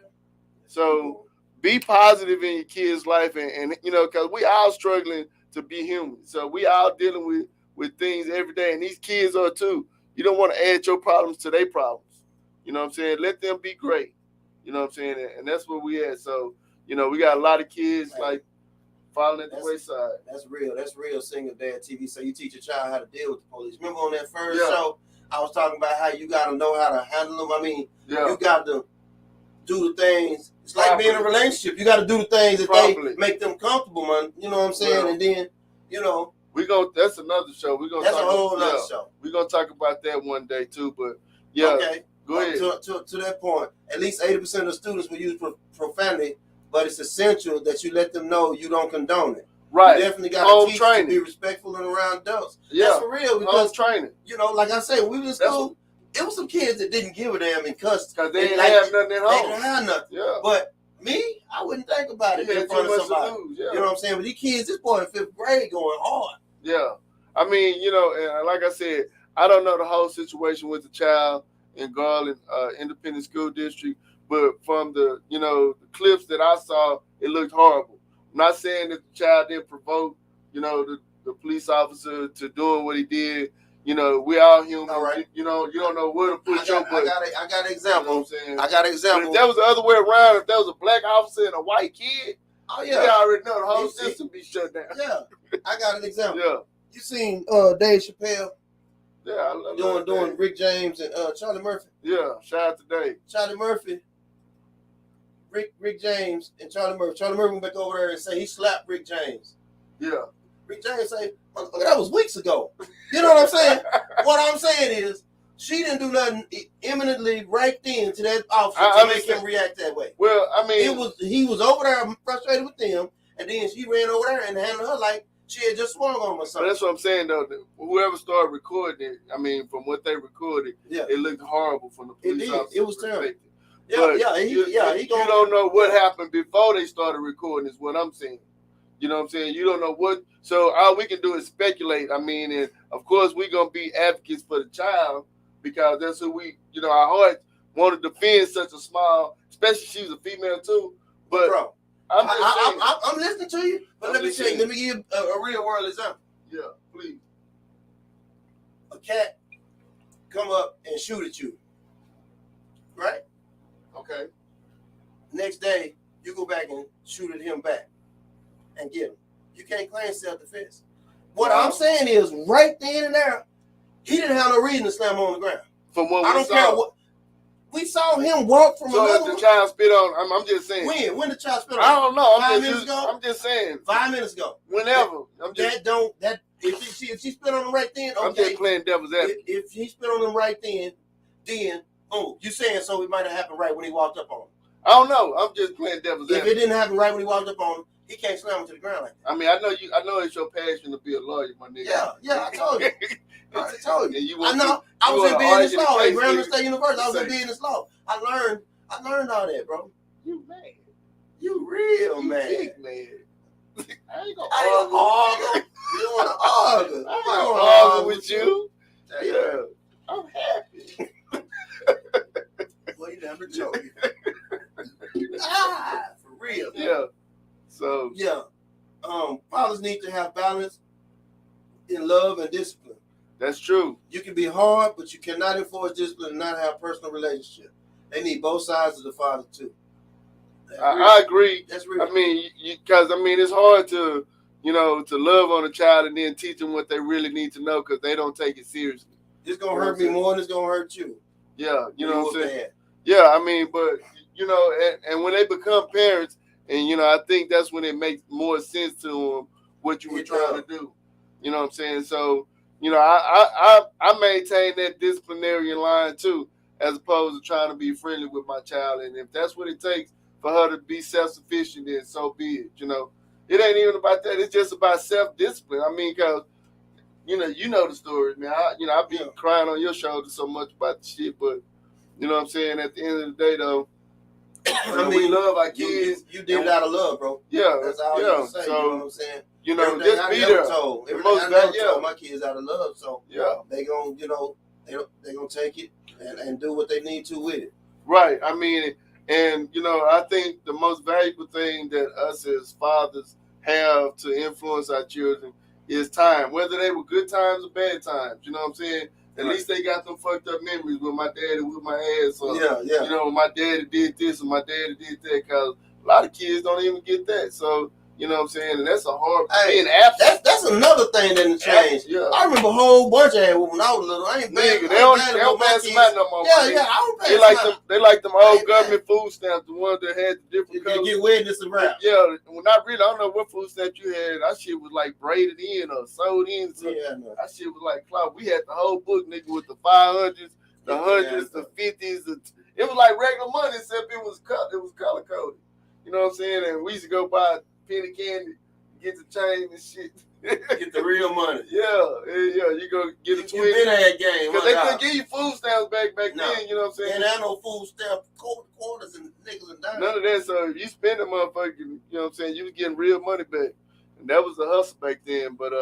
So be positive in your kid's life, and because we all struggling to be human. So we all dealing with things every day, and these kids are too. You don't want to add your problems to their problems. You know what I'm saying? Let them be great. You know what I'm saying? And that's where we at. So, we got a lot of kids like falling at the wayside. That's real single dad TV. So you teach your child how to deal with the police. Remember on that first show, I was talking about how you got to know how to handle them. I mean, you got to do the things. It's like being in a relationship. You got to do the things that they make them comfortable, man. You know what I'm saying? Well, and then, that's another show. That's a whole other show. We're going to talk about that one day too. But, okay. Go ahead. To that point, at least 80% of students will use profanity, but it's essential that you let them know you don't condone it. Right. You definitely got to teach them to be respectful and around adults. Yeah. That's for real. Because, training. Like I said, when we was in school, it was some kids that didn't give a damn and cussed. Because they didn't have nothing at home. They didn't have nothing. Yeah. But me, I wouldn't think about it in front of somebody. You know what I'm saying? But these kids, this boy in 5th grade going hard. Yeah. I mean, and like I said, I don't know the whole situation with the child in Garland Independent School District, but from the the clips that I saw, it looked horrible. I'm not saying that the child didn't provoke the police officer to doing what he did. We all human. All right. You don't know where to put your butt. I got an example. You know what I'm saying? I got an example. But if that was the other way around, if that was a black officer and a white kid, we already know the whole system be shut down. Yeah, I got an example. Yeah. You seen Dave Chappelle? Yeah, I love doing Rick James and Charlie Murphy. Yeah, shout out to Dave. Charlie Murphy, Rick James, and Charlie Murphy. Charlie Murphy went back over there and say he slapped Rick James. Yeah. Rick James say, "Motherfucker, that was weeks ago." You know what I'm saying? What I'm saying is, she didn't do nothing imminently right then to that officer to make him react that way. Well, I mean, he was over there frustrated with them, and then she ran over there and handled her like she had just swung on him or something. But that's what I'm saying, though. Whoever started recording it, I mean, from what they recorded, it looked horrible from the police officer. It was terrible. You don't know what happened before they started recording is what I'm saying. You know what I'm saying? You don't know what. So all we can do is speculate. I mean, and of course, we're going to be advocates for the child because that's who our hearts want to defend such a small, especially she's a female too. But bro, I'm listening to you, but let me give you a real world example. Yeah, please. A cat come up and shoot at you, right? Okay. Next day, you go back and shoot at him back and get him. You can't claim self-defense. What I'm saying is, right then and there, he didn't have no reason to slam on the ground. From what I don't care what. We saw him walk from another. So the child spit on. I'm just saying. When the child spit on? I don't know. 5 minutes ago. I'm just saying. 5 minutes ago. Whenever. If she spit on him right then, okay. I'm just playing devil's advocate. If she spit on him right then you saying so it might have happened right when he walked up on him. I don't know. I'm just playing devil's advocate. If it didn't happen right when he walked up on him, he can't slam him to the ground like that. I mean, I know it's your passion to be a lawyer, my nigga. Yeah, I told you. I told you. I know. I was in business law at Grambling State University. I was in business law. I learned all that, bro. You mad? You real mad? Big mad. I ain't gonna argue. You don't want to argue. I don't want to argue with you. Yeah, I'm happy. Well, you never joke. For real. Yeah. So. Yeah. Fathers need to have balance in love and discipline. That's true. You can be hard, but you cannot enforce discipline and not have a personal relationship. They need both sides of the father too. I agree. That's real. I mean, because it's hard to, you know, to love on a child and then teach them what they really need to know because they don't take it seriously. It's gonna hurt me more than it's gonna hurt you. Yeah, you know what I'm saying? Yeah, I mean, but you know, and when they become parents, and you know, I think that's when it makes more sense to them what you were trying to do. You know what I'm saying? So, you know, I maintain that disciplinarian line too, as opposed to trying to be friendly with my child. And if that's what it takes for her to be self-sufficient, then so be it. You know, it ain't even about that. It's just about self-discipline. I mean, because you know the story, man. I've been crying on your shoulder so much about the shit, but you know what I'm saying? At the end of the day, though, I mean, we love our kids. You did it out of love, bro. Yeah, that's all you can say. So, you know what I'm saying? You know, just be there. Everything I never told my kids out of love. So they gonna, you know, they gonna take it and do what they need to with it. Right. I mean, and you know, I think the most valuable thing that us as fathers have to influence our children is time, whether they were good times or bad times. You know what I'm saying? At least they got them fucked up memories with my daddy with my ass. Or, you know, my daddy did this and my daddy did that. Because a lot of kids don't even get that. So, you know what I'm saying? And that's a hard being absent. That's another thing that didn't change. Yeah. I remember a whole bunch of it when I was little. I ain't bad. Nigga, they don't pass them out no more. Yeah, I don't pass them out. They like them old government food stamps, the ones that had the different colors. You get wetness around. Yeah, well, not really. I don't know what food stamp you had. That shit was like braided in or sewed in. So that shit was like cloth. We had the whole book, nigga, with the 500s, the 100s, the 50s. It was like regular money, except it was color coded. You know what I'm saying? And we used to go buy penny candy, get the change and shit. Get the real money. Yeah. You go get a twin. You been at game. Because they couldn't give you food stamps back then, you know what I'm saying? And there ain't no food stamps, quarters and nickels and dimes. None of that. So if you spend the motherfucker, you know what I'm saying, you was getting real money back. And that was the hustle back then. But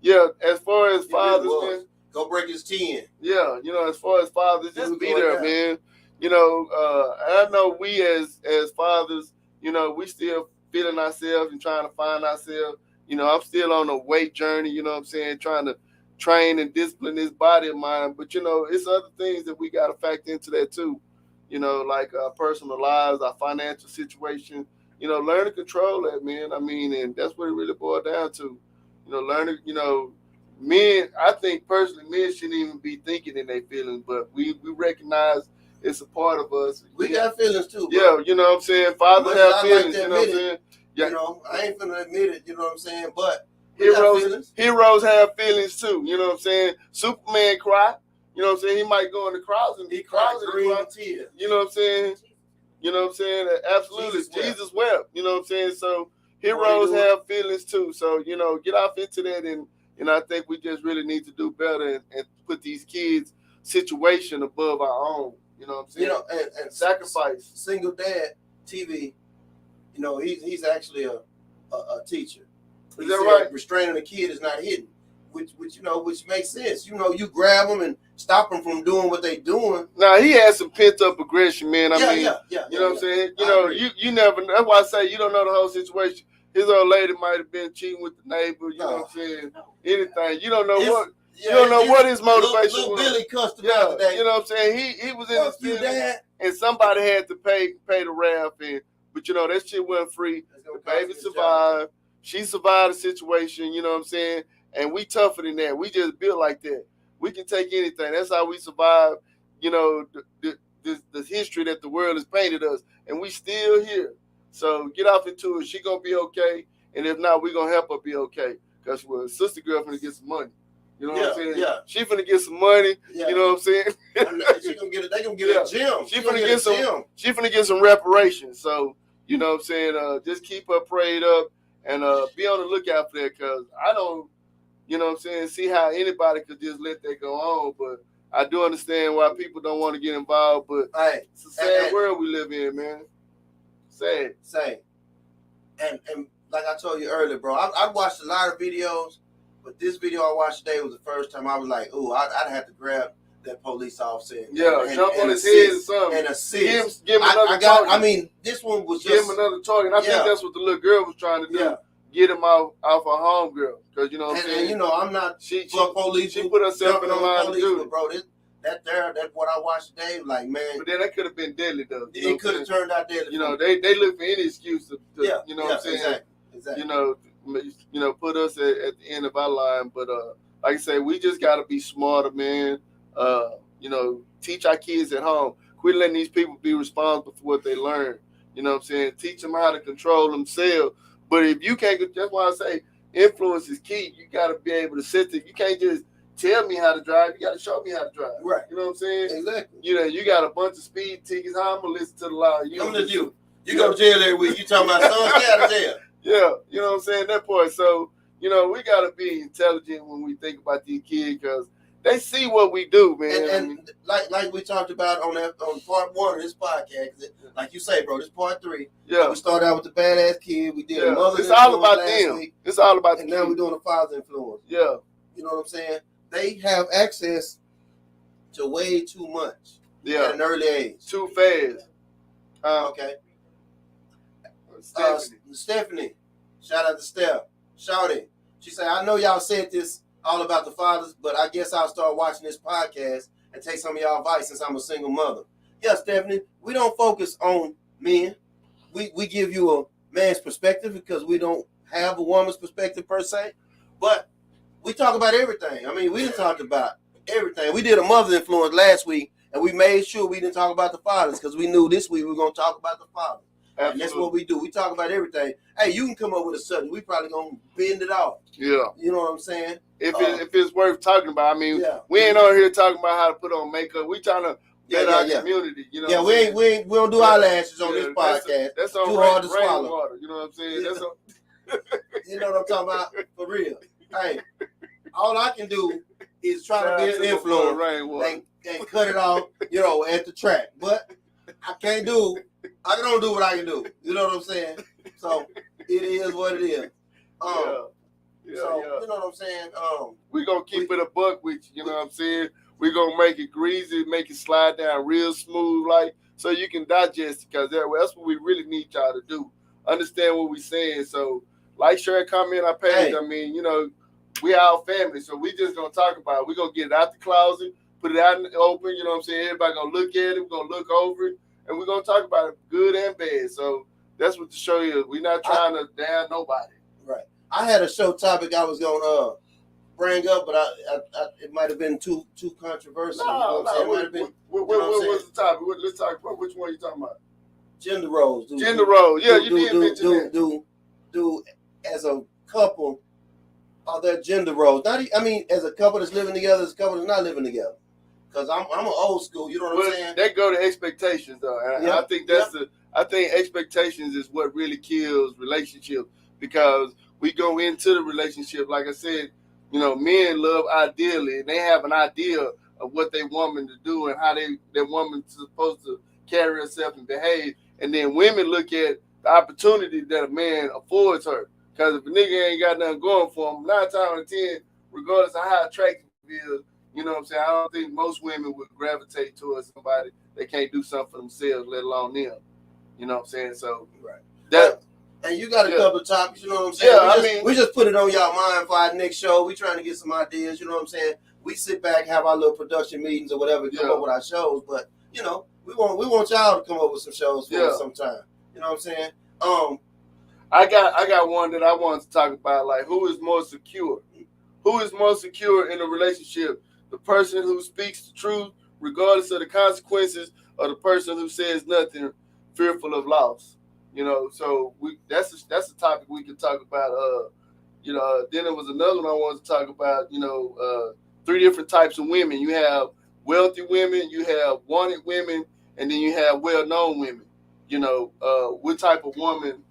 yeah, as far as fathers, man. Go break his 10. Yeah, you know, as far as fathers, just be there, man. You know, I know we as fathers, you know, we still feeling ourselves and trying to find ourselves. You know, I'm still on a weight journey, you know what I'm saying, trying to train and discipline this body of mine. But, you know, it's other things that we got to factor into that too. You know, like our personal lives, our financial situation, you know, learn to control that, man. I mean, and that's what it really boiled down to. You know, learning, you know, men, I think personally, men shouldn't even be thinking in their feelings, but we recognize it's a part of us. We got feelings too, bro. Yeah, you know what I'm saying? Fathers have feelings, you know what I'm saying? Yeah. You know, I ain't finna admit it, you know what I'm saying? But heroes have feelings too, you know what I'm saying? Superman cry, you know what I'm saying? He might go in the crowds and he cries green tears. You know what I'm saying? You know what I'm saying? Absolutely. Jesus wept, you know what I'm saying? So heroes have feelings too. So, you know, get off into that, and I think we just really need to do better and put these kids' situation above our own. You know what I'm saying? You know, and sacrifice. Single Dad TV, you know, he's actually a teacher. Is that right? Restraining a kid is not hidden, which makes sense. You know, you grab them and stop them from doing what they doing. Now he has some pent up aggression, man. I mean, you know what I'm saying? You know, you never. That's why I say you don't know the whole situation. His old lady might have been cheating with the neighbor. You know what I'm saying? Anything. You don't know what. You don't know what his motivation was. Billy cussed him out today. You know what I'm saying? He was in his feelings, and somebody had to pay the rap. But you know that shit wasn't free. The baby survived. She survived the situation. You know what I'm saying? And we tougher than that. We just built like that. We can take anything. That's how we survive. You know the history that the world has painted us, and we still here. So get off into it. She gonna be okay, and if not, we gonna help her be okay. Cause sister girl finna get some money. You know what I'm saying? Yeah. She finna get some money. Yeah. You know what I'm saying? She gonna get it. They gonna get a gym. She finna get some reparations. So you know what I'm saying? Just keep her prayed up and be on the lookout for that. Cause I don't, you know what I'm saying, see how anybody could just let that go on. But I do understand why people don't want to get involved. But it's a sad world we live in, man. Sad. And like I told you earlier, bro, I watched a lot of videos. But this video I watched today was the first time I was like, "Ooh, I'd have to grab that police officer and jump on his head or something and assist." Give him another target. I mean, this one was give him another target. I think that's what the little girl was trying to do. Yeah. Get him off her home girl, because you know what I'm saying. And, you know, I'm not police. She put herself in the line to do it, bro. That's what I watched today. Like, man, but then that could have been deadly though. It could have turned out deadly. You know, they look for any excuse to you know what I'm saying. Exactly. You know. put us at the end of our line. But like I say, we just got to be smarter, man. Teach our kids at home. Quit letting these people be responsible for what they learn. You know what I'm saying? Teach them how to control themselves. But if you can't, that's why I say influence is key. You got to be able to sit there. You can't just tell me how to drive. You got to show me how to drive. Right. You know what I'm saying? Exactly. You got a bunch of speed tickets. How I'm going to listen to the law? You go to jail every week. You talking about son, stay out of jail. Yeah. You know what I'm saying? That part. So, we got to be intelligent when we think about these kids because they see what we do, man. And like we talked about on part 1 of this podcast, like you say, bro, this part 3. Yeah. We started out with the badass kid. We did mother's It's all about last them. week, it's all about and now we're doing the father's influence. Yeah. You know what I'm saying? They have access to way too much at an early age. Too fast. Okay. Stephanie. Shout out to Steph. Shouty. She said, I know y'all said this all about the fathers, but I guess I'll start watching this podcast and take some of y'all advice since I'm a single mother. Yeah, Stephanie, we don't focus on men. We give you a man's perspective because we don't have a woman's perspective per se, but we talk about everything. I mean, we didn't talk about everything. We did a mother influence last week, and we made sure we didn't talk about the fathers because we knew this week we were going to talk about the fathers. And that's what we do. We talk about everything. Hey, you can come up with a subject. We probably going to bend it off. Yeah. You know what I'm saying? If it's worth talking about. I mean, we ain't on here talking about how to put on makeup. We trying to better our community. You know we don't do eyelashes on this podcast. That's on Too hard to swallow. Water, you know what I'm saying? Yeah. You know what I'm talking about? For real. Hey, all I can do is try to be an influence and cut it off, at the track. But I don't do what I can do. You know what I'm saying? So it is what it is. You know what I'm saying? We're going to keep it a buck with you know what I'm saying? We're going to make it greasy, make it slide down real smooth, so you can digest it, because that's what we really need y'all to do. Understand what we're saying. So, like, share, and comment on our page. Hey. I mean, we our family, so we just going to talk about it. We're going to get it out the closet, put it out in the open, you know what I'm saying? Everybody going to look at it. We're going to look over it, and we're going to talk about it, good and bad. So, that's what the show is. We're not trying to damn nobody. Right. I had a show topic I was going to bring up, but it might have been too controversial. No, what was the topic? Let's talk about which one are you talking about? Gender roles. Gender roles. Yeah, you did mention that. Do as a couple, are there gender roles? As a couple that's living together, as a couple that's not living together. Because I'm an old school, you know what I'm saying? They go to expectations, though. And I think I think expectations is what really kills relationships, because we go into the relationship, like I said, men love ideally, and they have an idea of what they woman to do and how their woman is supposed to carry herself and behave. And then women look at the opportunity that a man affords her. Because if a nigga ain't got nothing going for him, 9 times out of 10, regardless of how attractive he is, you know what I'm saying? I don't think most women would gravitate towards somebody that can't do something for themselves, let alone them. You know what I'm saying? So, and you got a couple of topics, you know what I'm saying? Yeah, we just put it on y'all mind for our next show. We trying to get some ideas, you know what I'm saying? We sit back, have our little production meetings or whatever, come up with our shows. But we want y'all to come up with some shows for us sometime. You know what I'm saying? I got one that I wanted to talk about. Like, who is more secure? Who is more secure in a relationship? The person who speaks the truth, regardless of the consequences, or the person who says nothing, fearful of loss? So that's a topic we can talk about. Then there was another one I wanted to talk about. 3 different types of women. You have wealthy women, you have wanted women, and then you have well-known women. What type of woman?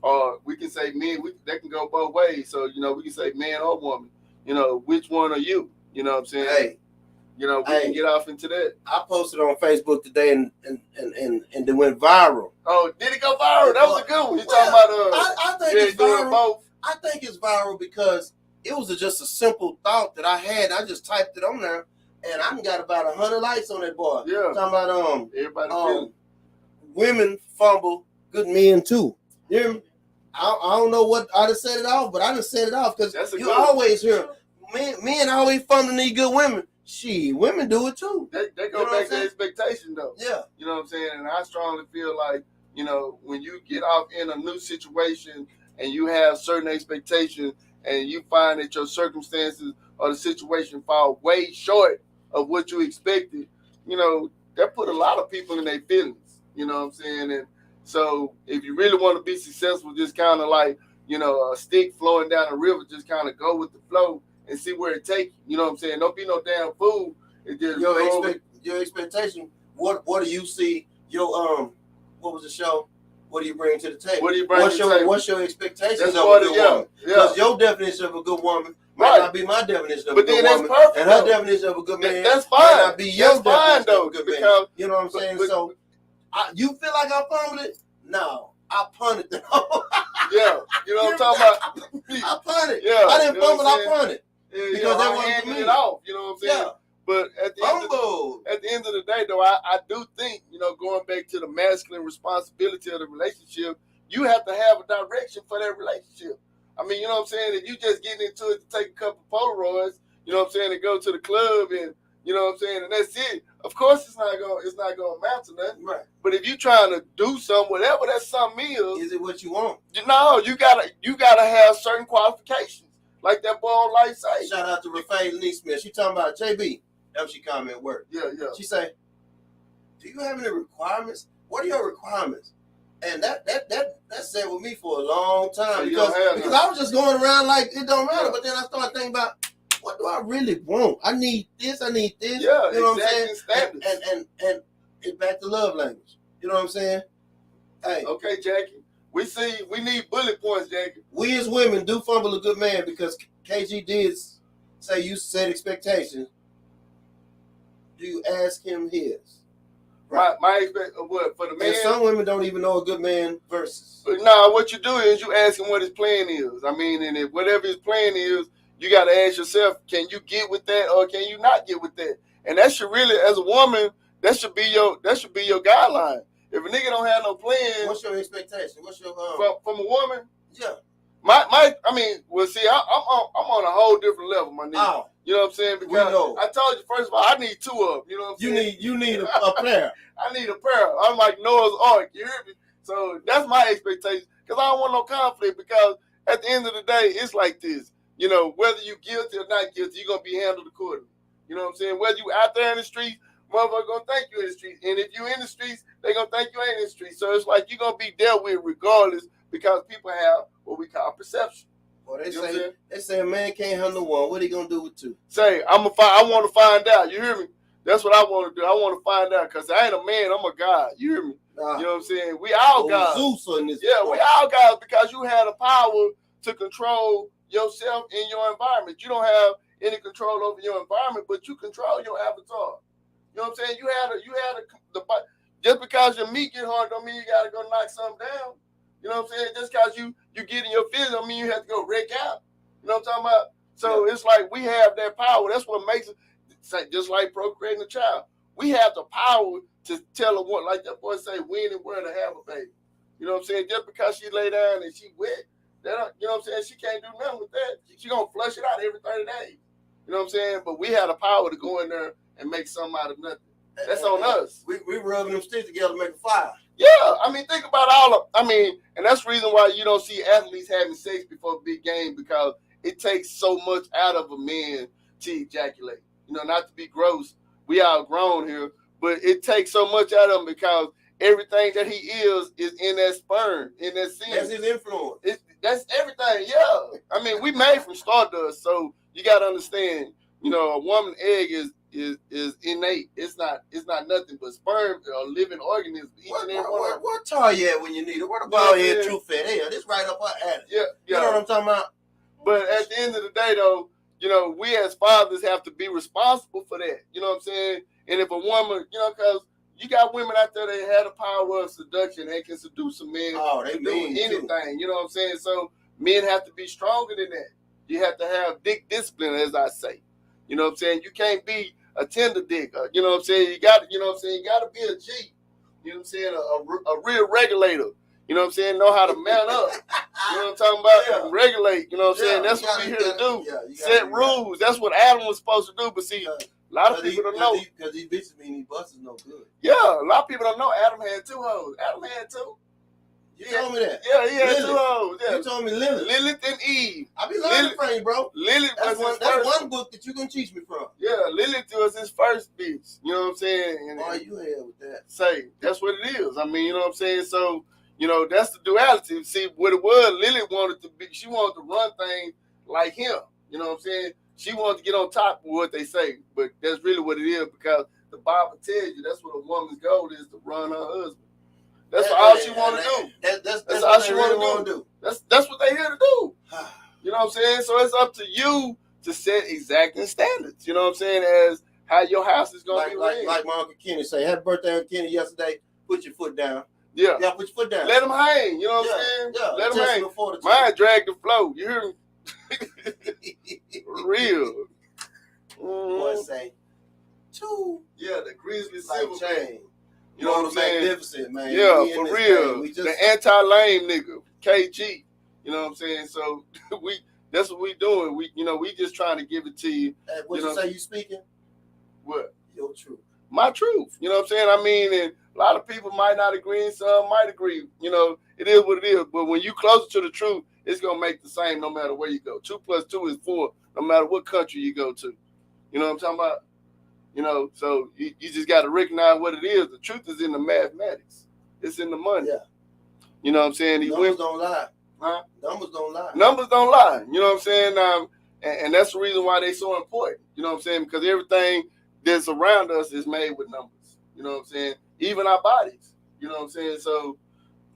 Or we can say men. That can go both ways. So we can say man or woman. Which one are you? You know what I'm saying? Hey. We can get off into that. I posted on Facebook today and it went viral. Oh, did it go viral? That was a good one. You talking about I think it's viral. Both? I think it's viral because it was just a simple thought that I had. I just typed it on there, and I got about 100 likes on that boy. Yeah. Talking about everybody. Women fumble, good men too. You hear me? I don't know what I just said it off, but I just said it off because you always hear men always fumbling these good women. Women do it too. They go back to expectation though. Yeah. You know what I'm saying? And I strongly feel like, when you get off in a new situation and you have certain expectations, and you find that your circumstances or the situation fall way short of what you expected, that put a lot of people in their feelings. You know what I'm saying? And so if you really want to be successful, just kind of like, a stick flowing down the river, just kind of go with the flow and see where it takes you. You know what I'm saying? Don't be no damn fool. It just your expectation. What do you see? Your what was the show? What do you bring to the table? What do you bring to the table? What's your expectations of a good woman? Because your definition of a good woman might not be my definition of a good woman. Perfect, and her definition of a good man that's fine. might not be your definition of a good man. You know what I'm saying? So you feel like I fumbled it? No, I punted it. Yeah, you know what I'm talking about? I punted. Yeah, I didn't fumble, I punted. Yeah, because that wasn't for me. It off, you know what I'm saying? Yeah. But at the end of the day, though, I do think, going back to the masculine responsibility of the relationship, you have to have a direction for that relationship. I mean, you know what I'm saying? If you just getting into it to take a couple Polaroids, you know what I'm saying, to go to the club and, you know what I'm saying, and that's it. Of course, it's not gonna amount to nothing. Right. But if you're trying to do something, whatever that something is it what you want? No, you gotta have certain qualifications, like that boy on Life say. Shout out to Rafael Lee Smith. She talking about JB. That was she comment work. Yeah. She say, "Do you have any requirements? What are your requirements?" And that sat with me for a long time so because I was just going around like it don't matter. Yeah. But then I started thinking about, what do I really want? I need this. Yeah, you know what I'm saying? And it's back to love language. You know what I'm saying? Hey. Okay, Jackie. We need bullet points, Jackie. We as women do fumble a good man because KG did say you set expectations. Do you ask him his? Right. My what for the man? And some women don't even know a good man versus. But nah, what you do is you ask him what his plan is. I mean, and if whatever his plan is, you got to ask yourself, can you get with that or can you not get with that? And that should really, as a woman, that should be your guideline. If a nigga don't have no plan, what's your expectation? What's your from a woman? Yeah. I mean, well, see, I'm on a whole different level, my nigga. Oh. You know what I'm saying? Because I told you, first of all, I need two of them. You know what I'm saying? You need a pair. I need a pair. I'm like Noah's Ark. You hear me? So that's my expectation. Because I don't want no conflict. Because at the end of the day, it's like this. Whether you guilty or not guilty, you're going to be handled accordingly. You know what I'm saying? Whether you out there in the streets, motherfucker going to think you in the streets. And if you in the streets, they going to think you ain't in the streets. So it's like you're going to be dealt with regardless because people have what we call perception. Well, they say a man can't handle one. What he gonna do with two? Say, I want to find out. You hear me? That's what I want to do. I want to find out because I ain't a man. I'm a God. You hear me? You know what I'm saying? We all gods. Zeus in this. Yeah, we all gods because you have the power to control yourself in your environment. You don't have any control over your environment, but you control your avatar. You know what I'm saying? You had the just because your meat get hard don't mean you gotta go knock something down. You know what I'm saying? Just because you get in your feelings don't mean you have to go wreck out. You know what I'm talking about? So It's like we have that power. That's what makes it just like procreating a child. We have the power to tell her what, like that boy say, when and where to have a baby. You know what I'm saying? Just because she lay down and she wet, you know what I'm saying? She can't do nothing with that. She gonna flush it out every 30 days. You know what I'm saying? But we have the power to go in there and make something out of nothing. That's on us. We rubbing them sticks together to make a fire. Yeah, I mean, think about and that's the reason why you don't see athletes having sex before a big game because it takes so much out of a man to ejaculate. Not to be gross, we all grown here, but it takes so much out of him because everything that he is in that sperm, in that semen. That's his influence. That's everything, yeah. I mean, we made from stardust, so you got to understand, a woman egg is innate. It's not nothing but sperm or living organisms. What tar you at when you need it? What about here, true fat? Hey, this right up our alley. Yeah. You know what I'm talking about? But at the end of the day, though, we as fathers have to be responsible for that. You know what I'm saying? And if a woman, because you got women out there that have the power of seduction, they can seduce a man they to do anything. Too. You know what I'm saying? So men have to be stronger than that. You have to have dick discipline, as I say. You know what I'm saying? You can't be a tender dick. You know what I'm saying? You got to be a G. You know what I'm saying? A real regulator. You know what I'm saying? Know how to man up. You know what I'm talking about? Yeah. Regulate. You know what I'm saying? That's what we're here to do. Set rules. That's what Adam was supposed to do. But see, a lot of people don't know. Because these bitches mean these busters no good. Yeah, a lot of people don't know Adam had two hoes. Adam had two. You told me that. Yeah, he had Lilith. 2 hoes. Yeah. You told me Lilith. Lilith and Eve. I be learning from you, bro. Lilith was his That's first one book that you can teach me from. Yeah, Lilith was his first bitch. You know what I'm saying? And, Why you hell with that? Say, that's what it is. I mean, you know what I'm saying? So, you know, that's the duality. See, what it was, Lilith wanted to be, she wanted to run things like him. You know what I'm saying? She wanted to get on top of what they say. But that's really what it is, because the Bible tells you that's what a woman's goal is, to run her husband. That's all she want to do. That's all she want to do. That's what they here to do. You know what I'm saying? So it's up to you to set exacting standards. You know what I'm saying? As how your house is going to be ran. Like my Uncle Kenny say, happy birthday, Uncle Kenny, yesterday. Put your foot down. Yeah. Yeah, put your foot down. Let them hang. You know what I'm saying? Yeah. Let them hang. Mine drag the flow. You hear me? For real. One say, 2. Yeah, the Grizzly like Silver chain. You know what I'm saying? Magnificent, man. Yeah, for real. The anti-lame nigga, KG. You know what I'm saying? So that's what we doing. We just trying to give it to you. What you say you speaking? What? Your truth. My truth. You know what I'm saying? I mean, and a lot of people might not agree, and some might agree. You know, it is what it is. But when you closer to the truth, it's gonna make the same no matter where you go. 2 + 2 is 4, no matter what country you go to. You know what I'm talking about? You know, so you just got to recognize what it is. The truth is in the mathematics. It's in the money. Yeah. You know what I'm saying? Numbers don't lie. Huh? Numbers don't lie. Numbers don't lie. You know what I'm saying? And that's the reason why they're so important. You know what I'm saying? Because everything that's around us is made with numbers. You know what I'm saying? Even our bodies. You know what I'm saying? So,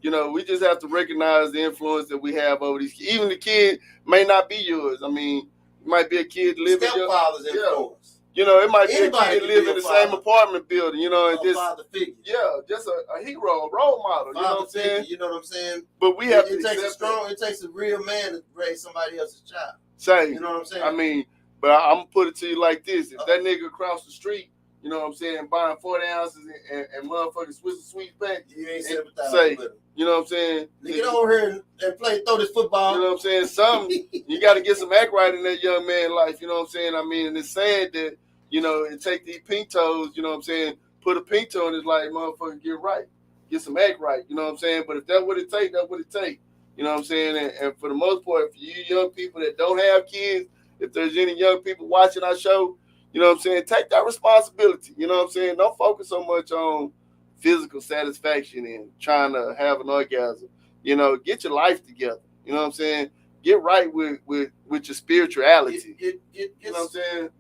you know, we just have to recognize the influence that we have over these kids. Even the kid may not be yours. I mean, it might be a kid living in your stepfather's influence. You know, it might be Anybody a kid live in the same apartment building, you know, and just father figure. Yeah, just a hero, a role model. You know what I'm saying? You know what I'm saying? But we have to it takes a real man to raise somebody else's child. Say, you know what I'm saying? I mean, but I'm gonna put it to you like this: if that nigga across the street, you know what I'm saying, buying 40 ounces and motherfucking Swiss sweet pack, you ain't sympathizing with him. You know what I'm saying? Get over here and throw this football. You know what I'm saying? You got to get some act right in that young man's life. You know what I'm saying? I mean, and it's sad that, you know, it take these pintos, you know what I'm saying, put a pinto in his life, motherfucker, get right. Get some act right, you know what I'm saying? But if that's what it take, that's what it take. You know what I'm saying? And for the most part, for you young people that don't have kids, if there's any young people watching our show, you know what I'm saying, take that responsibility. You know what I'm saying? Don't focus so much on physical satisfaction and trying to have an orgasm. You know, get your life together. You know what I'm saying? Get right with your spirituality. You know what I'm saying?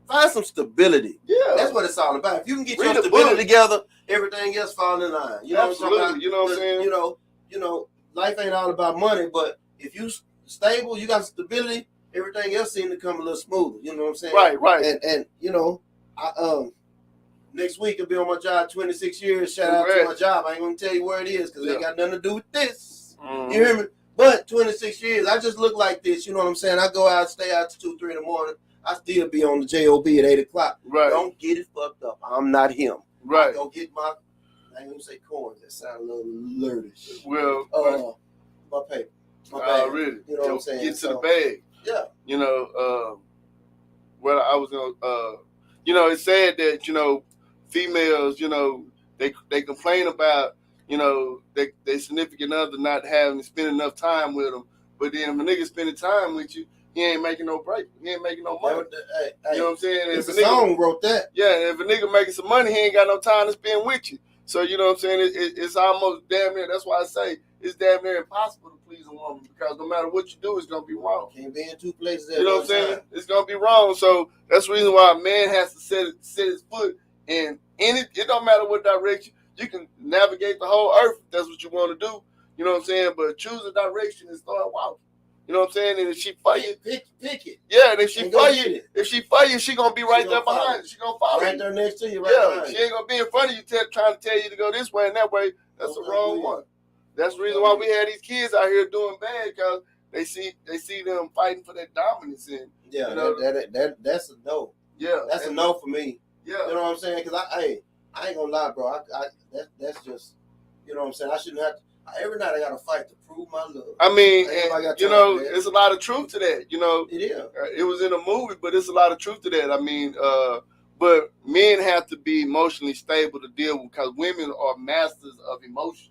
Find some stability. Yeah. That's what it's all about. If you can get your stability together, everything else falls in line. You know Absolutely. what I'm talking about? You know what I'm saying? You know, life ain't all about money, but if you stable, you got stability, everything else seems to come a little smoother. You know what I'm saying? Right. And you know, next week I'll be on my job 26 years. Shout out to my job. I ain't gonna tell you where it is because it ain't got nothing to do with this. You hear me? But 26 years, I just look like this. You know what I'm saying? I go out, stay out to 2, 3 in the morning. I still be on the JOB at 8 o'clock. Right. Don't get it fucked up. I'm not him. Right. Go get my, I ain't gonna say coins. That sound a little lurdish. Well, my paper. My bag. Really? You know what I'm saying? Get to the bag. Yeah. You know, well, I was gonna, you know, it's sad that, you know, females, you know, they complain about, you know, they significant other not spending enough time with them. But then if a nigga spending time with you, he ain't making no break. He ain't making no money. You know what I'm saying? It's a song wrote that. Yeah, if a nigga making some money, he ain't got no time to spend with you. So, you know what I'm saying? It's almost damn near, that's why I say it's damn near impossible to please a woman because no matter what you do, it's going to be wrong. Can't be in two places at You know what I'm saying? It's going to be wrong. So that's the reason why a man has to set his foot in it don't matter what direction. You can navigate the whole earth if that's what you want to do. You know what I'm saying? But choose a direction and start walking. You know what I'm saying? And if she for you, pick it. Yeah, and if she for you, she gonna be right there behind you. She gonna follow right you. there next to you. She ain't gonna be in front of you trying to tell you to go this way and that way. That's the wrong one. That's the reason why we had these kids out here doing bad because they see them fighting for that dominance. And yeah, you know, that's a no. Yeah, that's a no for me. Yeah, you know what I'm saying? Because I ain't gonna lie, bro. That's just, you know what I'm saying. I shouldn't have to. Every night I gotta fight to prove my love. I mean, and, you know, there's a lot of truth to that. You know, it is. It was in a movie, but there's a lot of truth to that. I mean, but men have to be emotionally stable to deal with because women are masters of emotions.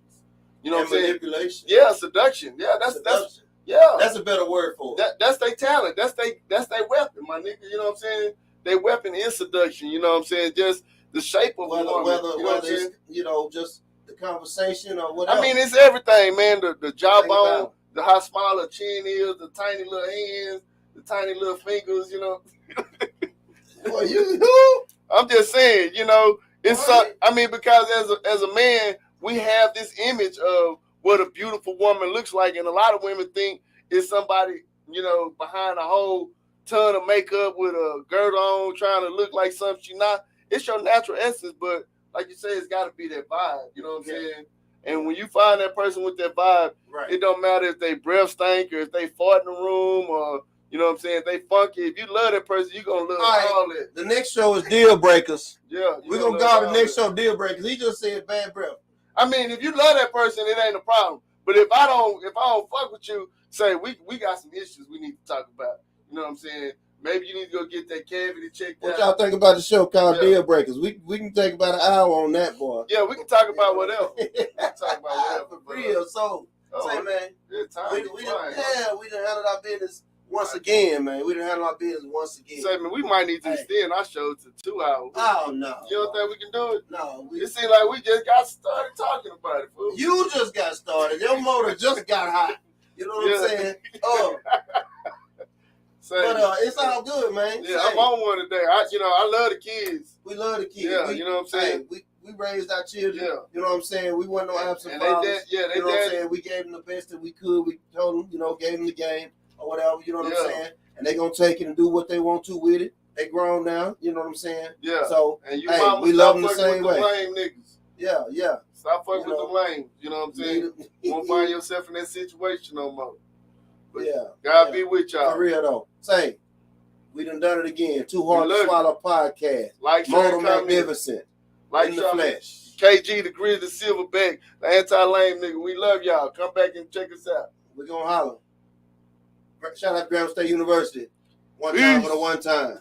You know what I'm saying? Manipulation. Yeah, seduction. Yeah, that's a better word for it. That's their talent. That's their weapon, my nigga. You know what I'm saying? Their weapon is seduction. You know what I'm saying? Just the shape of a woman. Just the conversation or whatever. I mean, it's everything, man. The jawbone, how small her chin is, the tiny little hands, the tiny little fingers. You know. Well, you. I'm just saying, you know, it's I mean, because as a man, we have this image of what a beautiful woman looks like, and a lot of women think it's somebody, you know, behind a whole ton of makeup with a girdle on, trying to look like something she's not. It's your natural essence, but like you say, it's got to be that vibe. You know what I'm saying? And when you find that person with that vibe, it don't matter if they breath stink or if they fart in the room or, you know what I'm saying, if they funky. If you love that person, you're going to love all that. The next show is Deal Breakers. Yeah. We're going to call the next show Deal Breakers. He just said bad breath. I mean, if you love that person, it ain't a problem. But if I don't fuck with you, say we got some issues we need to talk about. You know what I'm saying? Maybe you need to go get that cavity checked out. What y'all think about the show called Deal Breakers? We can take about an hour on that, boy. Yeah, we can talk about whatever. We can talk about whatever. For real. So, say, man, we done handled our business once again, man. We done handled our business once again. Say, man, we might need to extend our show to 2 hours. Oh, no. You don't think we can do it? No. It seems like we just got started talking about it, fool. You just got started. Your motor just got hot. You know what I'm saying? But it's all good, man. Yeah, I'm on one today. I love the kids. We love the kids. Yeah, you know what I'm saying? We raised our children. Yeah. You know what I'm saying? We wasn't no absent fathers. You know what I'm saying? We gave them the best that we could. We told them, gave them the game or whatever. You know what I'm saying? And they're going to take it and do what they want to with it. They grown now. You know what I'm saying? Yeah. So, and you we love them the same way. Lame niggas. Yeah. Stop fucking with the lame. You know what I'm saying? You won't find yourself in that situation no more. But God be with y'all. For real, though. Say, we done it again. 2HARD2SWALLOW podcast. Like, share, Motor Magnificent. Like, in the flesh. KG, the Grizzly Silverback, the anti-lame nigga. We love y'all. Come back and check us out. We're going to holler. Shout out to Grambling State University. One time for the one time.